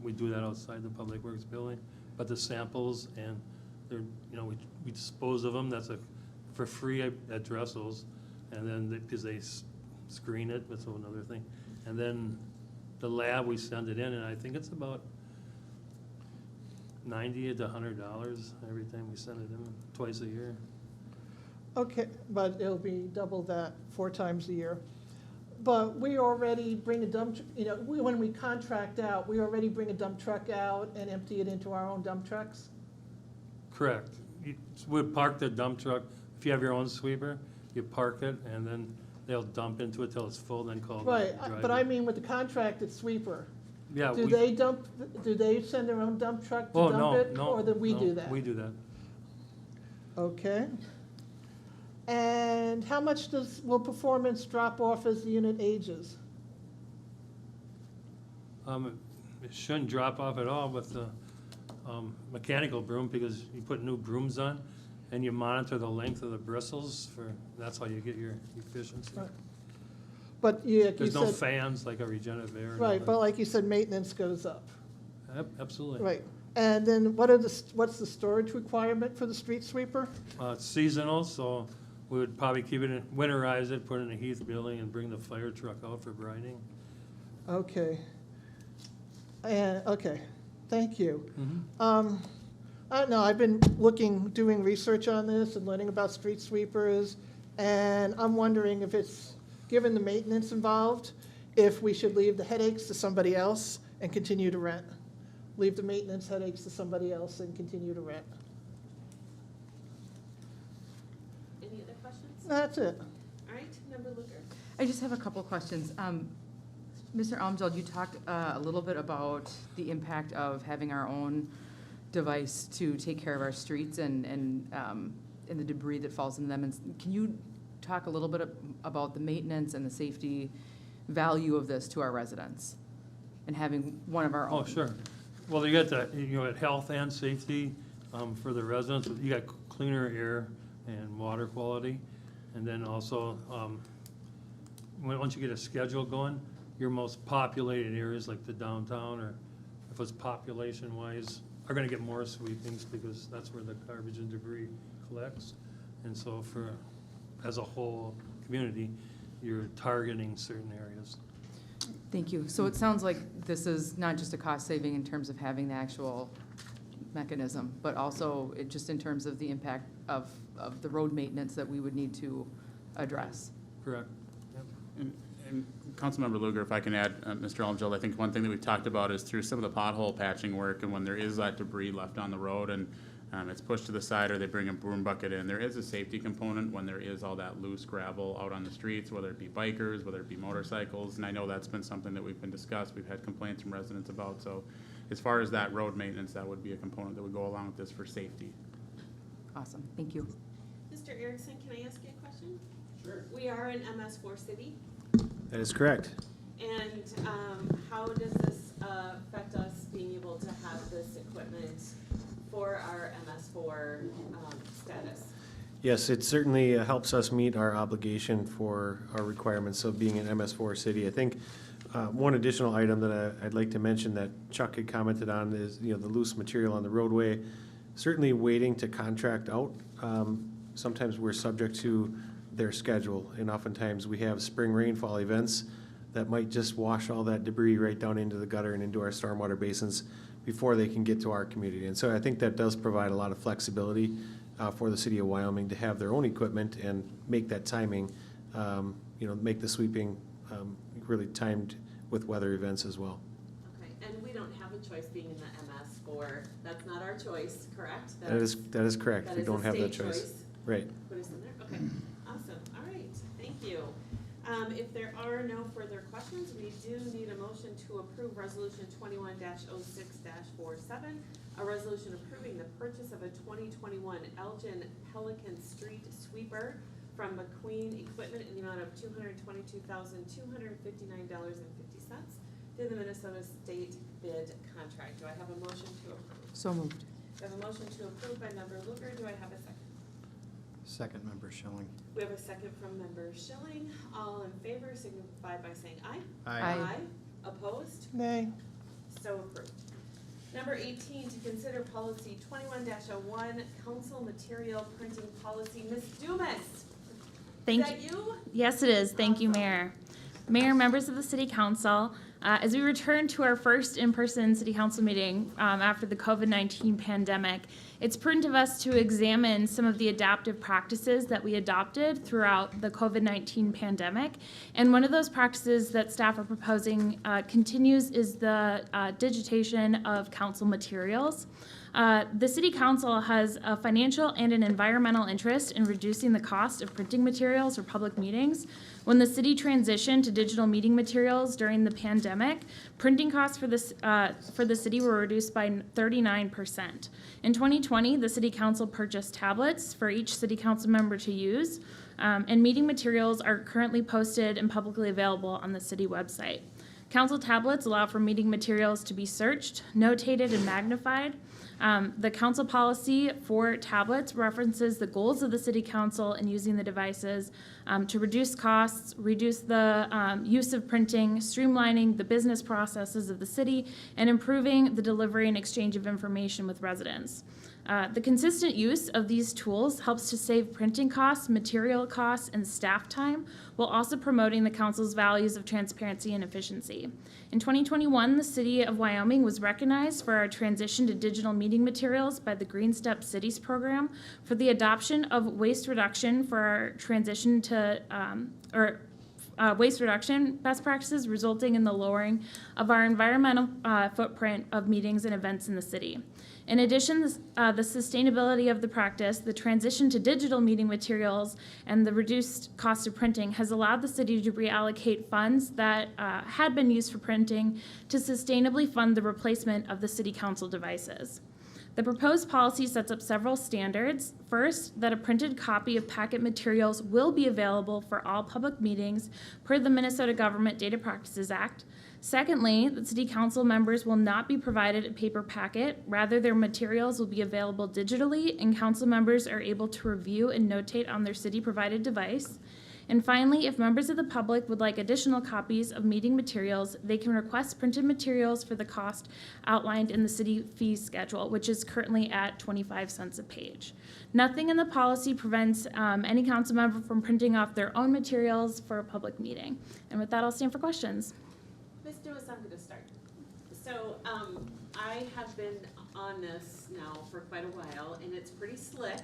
We do that outside the Public Works building. But the samples and they're, you know, we dispose of them, that's for free at Dressel's. And then, because they screen it, that's another thing. And then the lab, we send it in, and I think it's about $90 to $100 every time we send it in, twice a year. Okay, but it'll be double that 4 times a year. But we already bring a dump, when we contract out, we already bring a dump truck out and empty it into our own dump trucks? Correct. You would park the dump truck, if you have your own sweeper, you park it, and then they'll dump into it till it's full, then call the Right, driver. but I mean with the contracted sweeper. Yeah, Do they send their own dump truck to Oh, dump no, it? no, Or do we no, do that? We do that. Okay. And how much will performance drop off as the unit ages? It shouldn't drop off at all with the mechanical broom, because you put new brooms on, and you monitor the length of the bristles that's how you get your efficiency. Right. But like you There's no said, fans like a regenerative air. right, but like you said, maintenance goes up. Absolutely. Right. And then what's the storage requirement for the street sweeper? It's seasonal, so we would probably keep it, winterize it, put it in a heath building, and bring the fire truck out for brining. Okay. Okay, thank you. I don't know, I've been doing research on this and learning about street sweepers, and I'm wondering if it's, given the maintenance involved, if we should leave the headaches to somebody else and continue to rent. Leave the maintenance headaches to somebody else and continue to rent. Any other questions? That's it. All right, Member Luker. I just have a couple of questions. Mr. Almjeld, you talked a little bit about the impact of having our own device to take care of our streets and the debris that falls in them. And can you talk a little bit about the maintenance and the safety value of this to our residents and having one of our own? Oh, sure. Well, you got the, you know, health and safety for the residents. You got cleaner air and water quality. And then also, once you get a schedule going, your most populated areas like the downtown, or if it's population-wise, are gonna get more sweepings because that's where the garbage and debris collects. And so as a whole community, you're targeting certain areas. Thank you. So it sounds like this is not just a cost saving in terms of having the actual mechanism, but also just in terms of the impact of the road maintenance that we would need to address. Correct. And Councilmember Luger, if I can add, Mr. Almjeld, I think one thing that we've talked about is through some of the pothole patching work, and when there is that debris left on the road and it's pushed to the side or they bring a broom bucket in, there is a safety component when there is all that loose gravel out on the streets, whether it be bikers, whether it be motorcycles, and I know that's been something that we've been discussed. We've had complaints from residents about. So as far as that road maintenance, that would be a component that would go along with this for safety. Awesome. Thank you. Mr. Erickson, can I ask you a question? Sure. We are an MS4 city, That is correct. and how does this affect us being able to have this equipment for our MS4 status? Yes, it certainly helps us meet our obligation for our requirements of being an MS4 city. I think one additional item that I'd like to mention that Chuck had commented on is, you know, the loose material on the roadway. Certainly waiting to contract out. Sometimes we're subject to their schedule, and oftentimes we have spring rainfall events that might just wash all that debris right down into the gutter and into our stormwater basins before they can get to our community. And so I think that does provide a lot of flexibility for the city of Wyoming to have their own equipment and make that timing, you know, make the sweeping really timed with weather events as well. Okay, and we don't have a choice being in the MS4. That's not our choice, correct? That is correct. That We is a don't have that state choice. Right. Put us in there, okay, awesome, all right, thank you. If there are no further questions, we do need a motion to approve resolution 21-06-47, a resolution approving the purchase of a 2021 Elgin Pelican Street sweeper from McQueen Equipment in the amount of $222,259.50 through the Minnesota State bid contract. Do I have a motion to approve? So moved. I have a motion to approve by member Luger, do I have a second? Second, Member Schilling. We have a second from member Schilling. All in favor signify by saying aye. Aye. Opposed? Nay. So approved. Number 18, to consider policy 21-01, council material printing policy. Ms. Dumas, is that you? Yes, it is. Thank you, Mayor. Mayor, members of the City Council, as we return to our first in-person City Council meeting after the COVID-19 pandemic, it's prudent of us to examine some of the adaptive practices that we adopted throughout the COVID-19 pandemic. And one of those practices that staff are proposing continues is the digitation of council materials. The City Council has a financial and an environmental interest in reducing the cost of printing materials for public meetings. When the city transitioned to digital meeting materials during the pandemic, printing costs for the city were reduced by 39%. In 2020, the City Council purchased tablets for each City Council member to use, and meeting materials are currently posted and publicly available on the city website. Council tablets allow for meeting materials to be searched, notated, and magnified. The council policy for tablets references the goals of the City Council in using the devices to reduce costs, reduce the use of printing, streamlining the business processes of the city, and improving the delivery and exchange of information with residents. The consistent use of these tools helps to save printing costs, material costs, and staff time, while also promoting the council's values of transparency and efficiency. In 2021, the City of Wyoming was recognized for our transition to digital meeting materials by the Green Step Cities program, for the adoption of waste reduction for our transition to, waste reduction best practices, resulting in the lowering of our environmental footprint of meetings and events in the city. In addition, the sustainability of the practice, the transition to digital meeting materials, and the reduced cost of printing has allowed the city to reallocate funds that had been used for printing to sustainably fund the replacement of the city council devices. The proposed policy sets up several standards. First, that a printed copy of packet materials will be available for all public meetings per the Minnesota Government Data Practices Act. Secondly, that city council members will not be provided a paper packet. Rather, their materials will be available digitally, and council members are able to review and notate on their city-provided device. And finally, if members of the public would like additional copies of meeting materials, they can request printed materials for the cost outlined in the city fee schedule, which is currently at 25 cents a page. Nothing in the policy prevents any council member from printing off their own materials for a public meeting. And with that, I'll stand for questions. Ms. Lewis, I'm gonna start. So, I have been on this now for quite a while, and it's pretty slick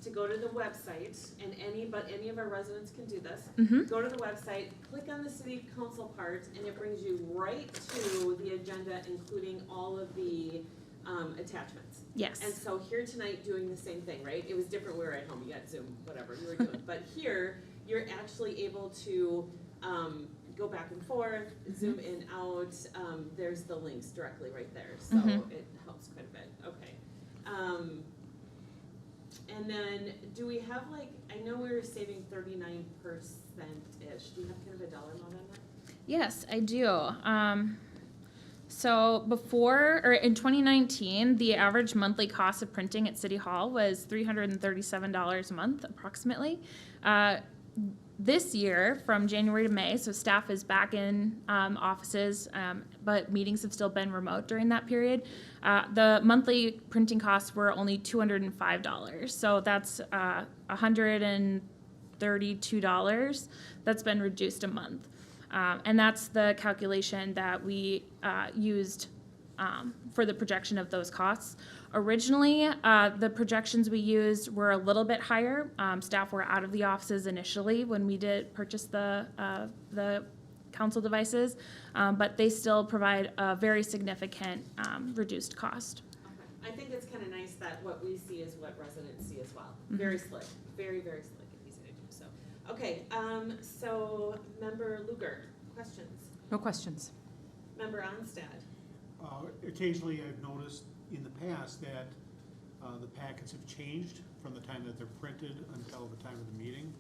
to go to the website, and any of our residents can do this. Go to the website, click on the city council part, and it brings you right to the agenda, including all of the attachments. Yes. And so here tonight, doing the same thing, right? It was different, we were at home, you got Zoom, whatever you were doing. But here, you're actually able to go back and forth, zoom in, out. There's the links directly right there, so it helps quite a bit. Okay. And then, do we have like, I know we were saving 39%-ish. Do you have kind of a dollar amount on that? Yes, I do. So in 2019, the average monthly cost of printing at City Hall was $337 a month, approximately. This year, from January to May, so staff is back in offices, but meetings have still been remote during that period. The monthly printing costs were only $205, so that's $132 that's been reduced a month. And that's the calculation that we used for the projection of those costs. Originally, the projections we used were a little bit higher. Staff were out of the offices initially when we did purchase the council devices, but they still provide a very significant reduced cost. Okay. I think it's kind of nice that what we see is what residents see as well. Very slick, very, very slick and easy to do. So, okay. So Member Luger, questions? No questions. Member Onstad. Occasionally, I've noticed in the past that the packets have changed from the time that they're printed until the time of the meeting.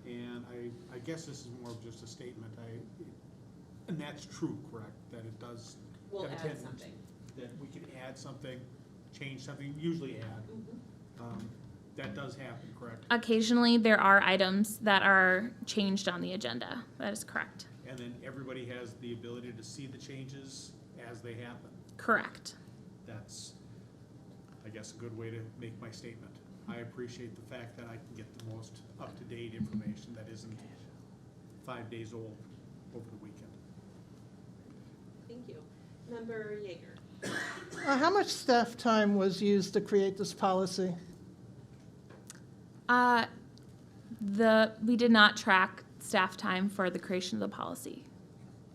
And I guess this is more of just a statement. And that's true, correct? That it does. We'll have a add tendency something. That we can add something, change something, usually add. That does happen, correct? Occasionally, there are items that are changed on the agenda. That is correct. And then everybody has the ability to see the changes as they happen. Correct. That's, I guess, a good way to make my statement. I appreciate the fact that I can get the most up-to-date information that isn't 5 days old over the weekend. Thank you. Member Yeager. How much staff time was used to create this policy? We did not track staff time for the creation of the policy.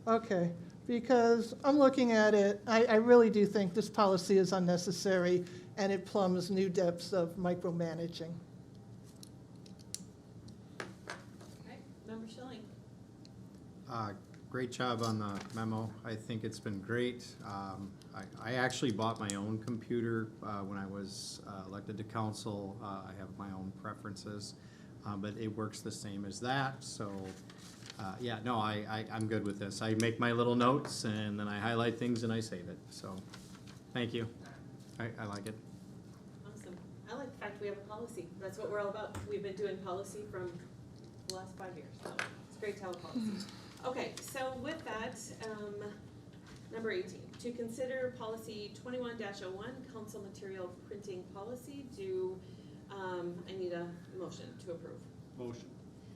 Okay, because I'm looking at it, I really do think this policy is unnecessary and it plumbs new depths of micromanaging. Okay. Member Schilling. Great job on the memo. I think it's been great. I actually bought my own computer when I was elected to council. I have my own preferences, but it works the same as that. So, yeah, no, I'm good with this. I make my little notes and then I highlight things and I save it. So, thank you. I like it. Awesome. I like the fact we have a policy. That's what we're all about. We've been doing policy from the last 5 years, so it's great to have a policy. Okay, so with that, number 18, to consider policy 21-01, council material printing policy. I need a motion to approve. Motion.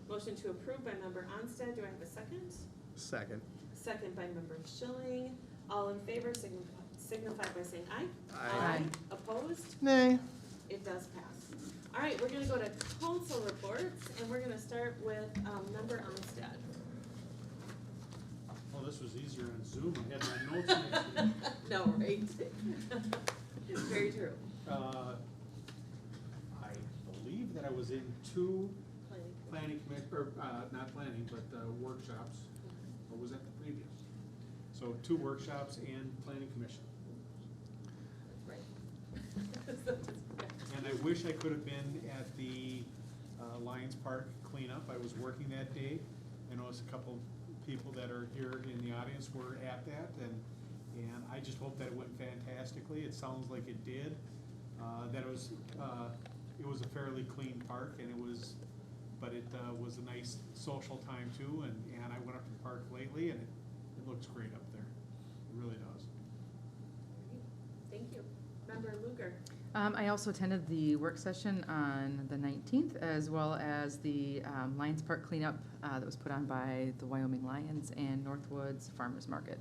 Motion to approve by Member Onstad. Do I have a second? Second. Second by Member Schilling. All in favor signify by saying aye. Aye. Opposed? Nay. It does pass. All right, we're gonna go to council reports, and we're gonna start with, member Armstead. Oh, this was easier on Zoom, I had my notes next to me. No, right? Very true. I believe that I was in two planning not planning, but workshops, or was that the previous? So 2 workshops and planning commission. Right. And I wish I could have been at the Lions Park cleanup. I was working that day. I noticed a couple people that are here in the audience were at that, and I just hope that it went fantastically. It sounds like it did. That it was a fairly clean park, and it was a nice social time too. And I went up to the park lately, and it looks great up there. It really does. Thank you. Member Luger. I also attended the work session on the 19th, as well as the Lions Park cleanup that was put on by the Wyoming Lions and Northwoods Farmers Market.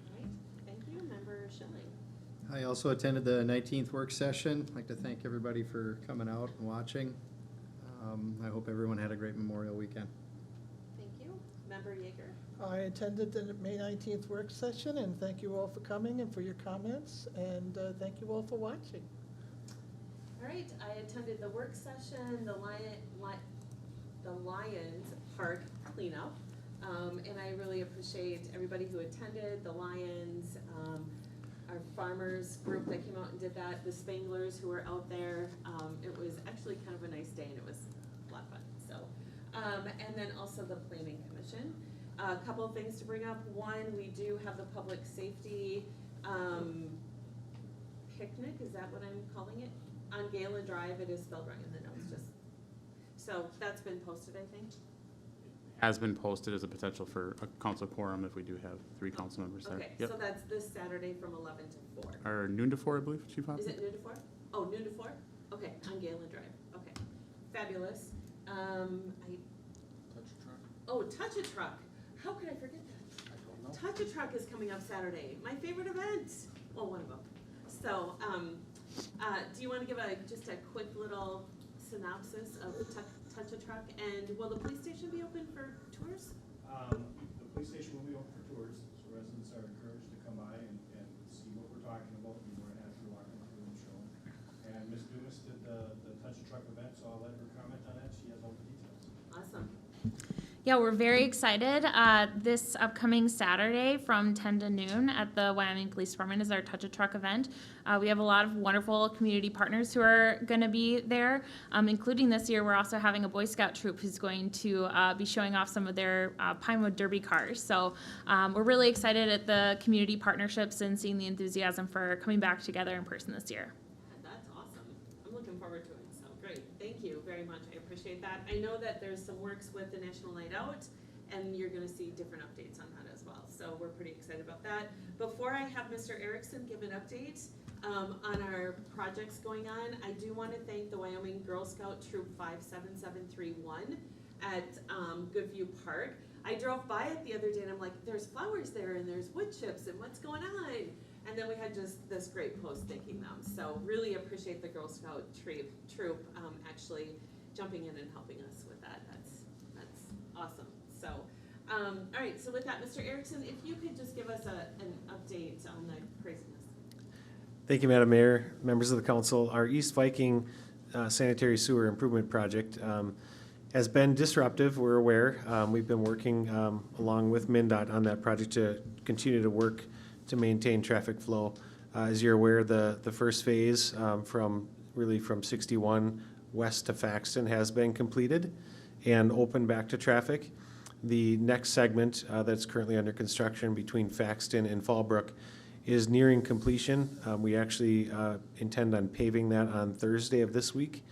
All right, thank you. Member Schilling. I also attended the 19th work session. I'd like to thank everybody for coming out and watching. I hope everyone had a great Memorial weekend. Thank you. Member Yeager. I attended the May 19th work session, and thank you all for coming and for your comments, and thank you all for watching. All right, I attended the work session, the Lions Park cleanup, and I really appreciate everybody who attended, the Lions, our farmers group that came out and did that, the Spanglers who were out there. It was actually kind of a nice day, and it was a lot of fun, so. And then also the Planning Commission. A couple of things to bring up. One, we do have the public safety picnic, is that what I'm calling it? On Gala Drive, it is spelled wrong in the notes, just, so that's been posted, I think. Has been posted as a potential for a council quorum if we do have 3 council members there. Okay, Yep. so that's this Saturday from 11 to 4. Or noon to 4, I believe, Chief Is Hoffman? it noon to 4? Oh, noon to 4? Okay, on Gala Drive, okay. Fabulous. Touch a Truck. How could I forget that? Touch a Truck is coming up Saturday, my favorite event. Well, one of them. So, do you want to give just a quick little synopsis of Touch a Truck? And will the police station be open for tours? The police station will be open for tours, so residents are encouraged to come by and see what we're talking about. Be more than happy to walk them through and show them. And Ms. Dumas did the Touch a Truck event, so I'll let her comment on that. She has all the details. Awesome. Yeah, we're very excited. This upcoming Saturday from 10 to noon at the Wyoming Police Department is our Touch a Truck event. We have a lot of wonderful community partners who are going to be there, including this year we're also having a Boy Scout troop who's going to be showing off some of their Pinewood Derby cars. So we're really excited at the community partnerships and seeing the enthusiasm for coming back together in person this year. That's awesome. I'm looking forward to it, so great. Thank you very much. I appreciate that. I know that there's some works with the National Night Out, and you're gonna see different updates on that as well. So we're pretty excited about that. Before I have Mr. Erickson give an update on our projects going on, I do wanna thank the Wyoming Girl Scout Troop 57731 at Goodview Park. I drove by it the other day and I'm like, there's flowers there and there's wood chips and what's going on? And then we had just this great post thanking them. So really appreciate the Girl Scout troop actually jumping in and helping us with that. That's awesome. So, all right, so with that, Mr. Erickson, if you could just give us an update on the craziness. Thank you, Madam Mayor, members of the council. Our East Viking sanitary sewer improvement project has been disruptive, we're aware. We've been working along with MnDOT on that project to continue to work to maintain traffic flow. As you're aware, the first phase from 61 west to Faxton has been completed and open back to traffic. The next segment that's currently under construction between Faxton and Fallbrook is nearing completion. We actually intend on paving that on Thursday of this week.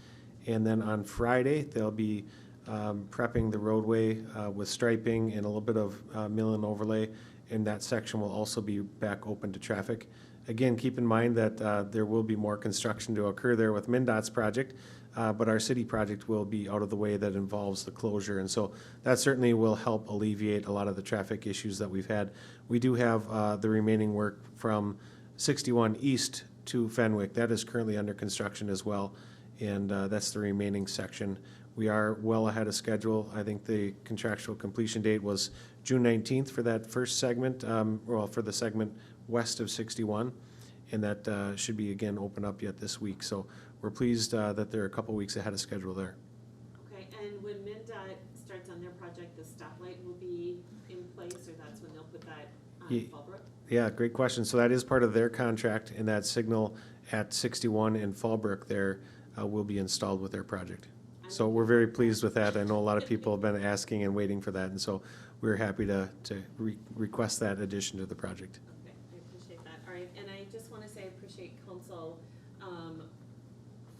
And then on Friday, they'll be prepping the roadway with striping and a little bit of mill and overlay. And that section will also be back open to traffic. Again, keep in mind that there will be more construction to occur there with MnDOT's project, but our city project will be out of the way that involves the closure. And so that certainly will help alleviate a lot of the traffic issues that we've had. We do have the remaining work from 61 east to Fenwick. That is currently under construction as well. and that's the remaining section. We are well ahead of schedule. I think the contractual completion date was June 19th for that first segment, for the segment west of 61, and that should be again open up yet this week. So we're pleased that they're a couple weeks ahead of schedule there. Okay, and when MnDOT starts on their project, the stoplight will be in place, or that's when they'll put that on Ye- Fallbrook? Yeah, great question. So that is part of their contract, and that signal at 61 and Fallbrook there will be installed with their project. So we're very pleased with that. I know a lot of people have been asking and waiting for that, and so we're happy to request that addition to the project. Okay, I appreciate that. All right, and I just want to say I appreciate council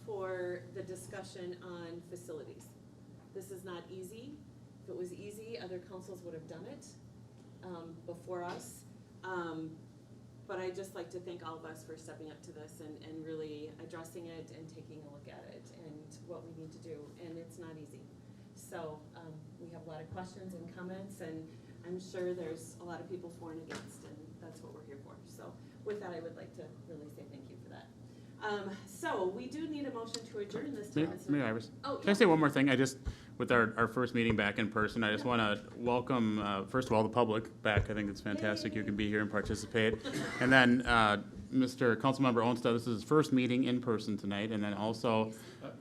for the discussion on facilities. This is not easy. If it was easy, other councils would have done it before us. But I'd just like to thank all of us for stepping up to this and really addressing it and taking a look at it and what we need to do, and it's not easy. So we have a lot of questions and comments, and I'm sure there's a lot of people for and against, and that's what we're here for. So with that, I would like to really say thank you for that. So we do need a motion to adjourn this time. Mayor Iris, Oh, can I say one more thing? With our first meeting back in person, I just want to welcome, first of all, the public back. I think it's fantastic you can be here and participate. And then, Mr. Councilmember Onstad, this is his first meeting in person tonight. And then also,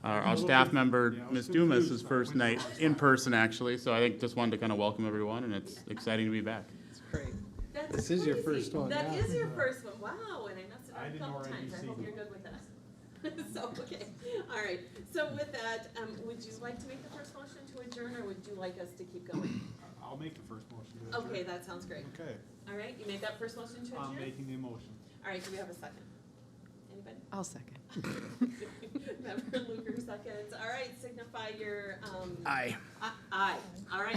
our staff member, Ms. Dumas, his first night in person, actually. So I think just wanted to kind of welcome everyone, and it's exciting to be back. That's This is your crazy. first one, That yeah. is your first one. Wow, and I messed it I up a didn't couple already times. I see hope you. you're good with that. So, okay, all right. So with that, would you like to make the first motion to adjourn, or would you like us to keep going? I'll make the first motion to adjourn. Okay, that sounds great. Okay, All right, you made that first motion to adjourn? I'm making the motion. All right, do we have a second? Anybody? I'll second. Member Luker seconds. All right, signify your, Aye. aye. All right.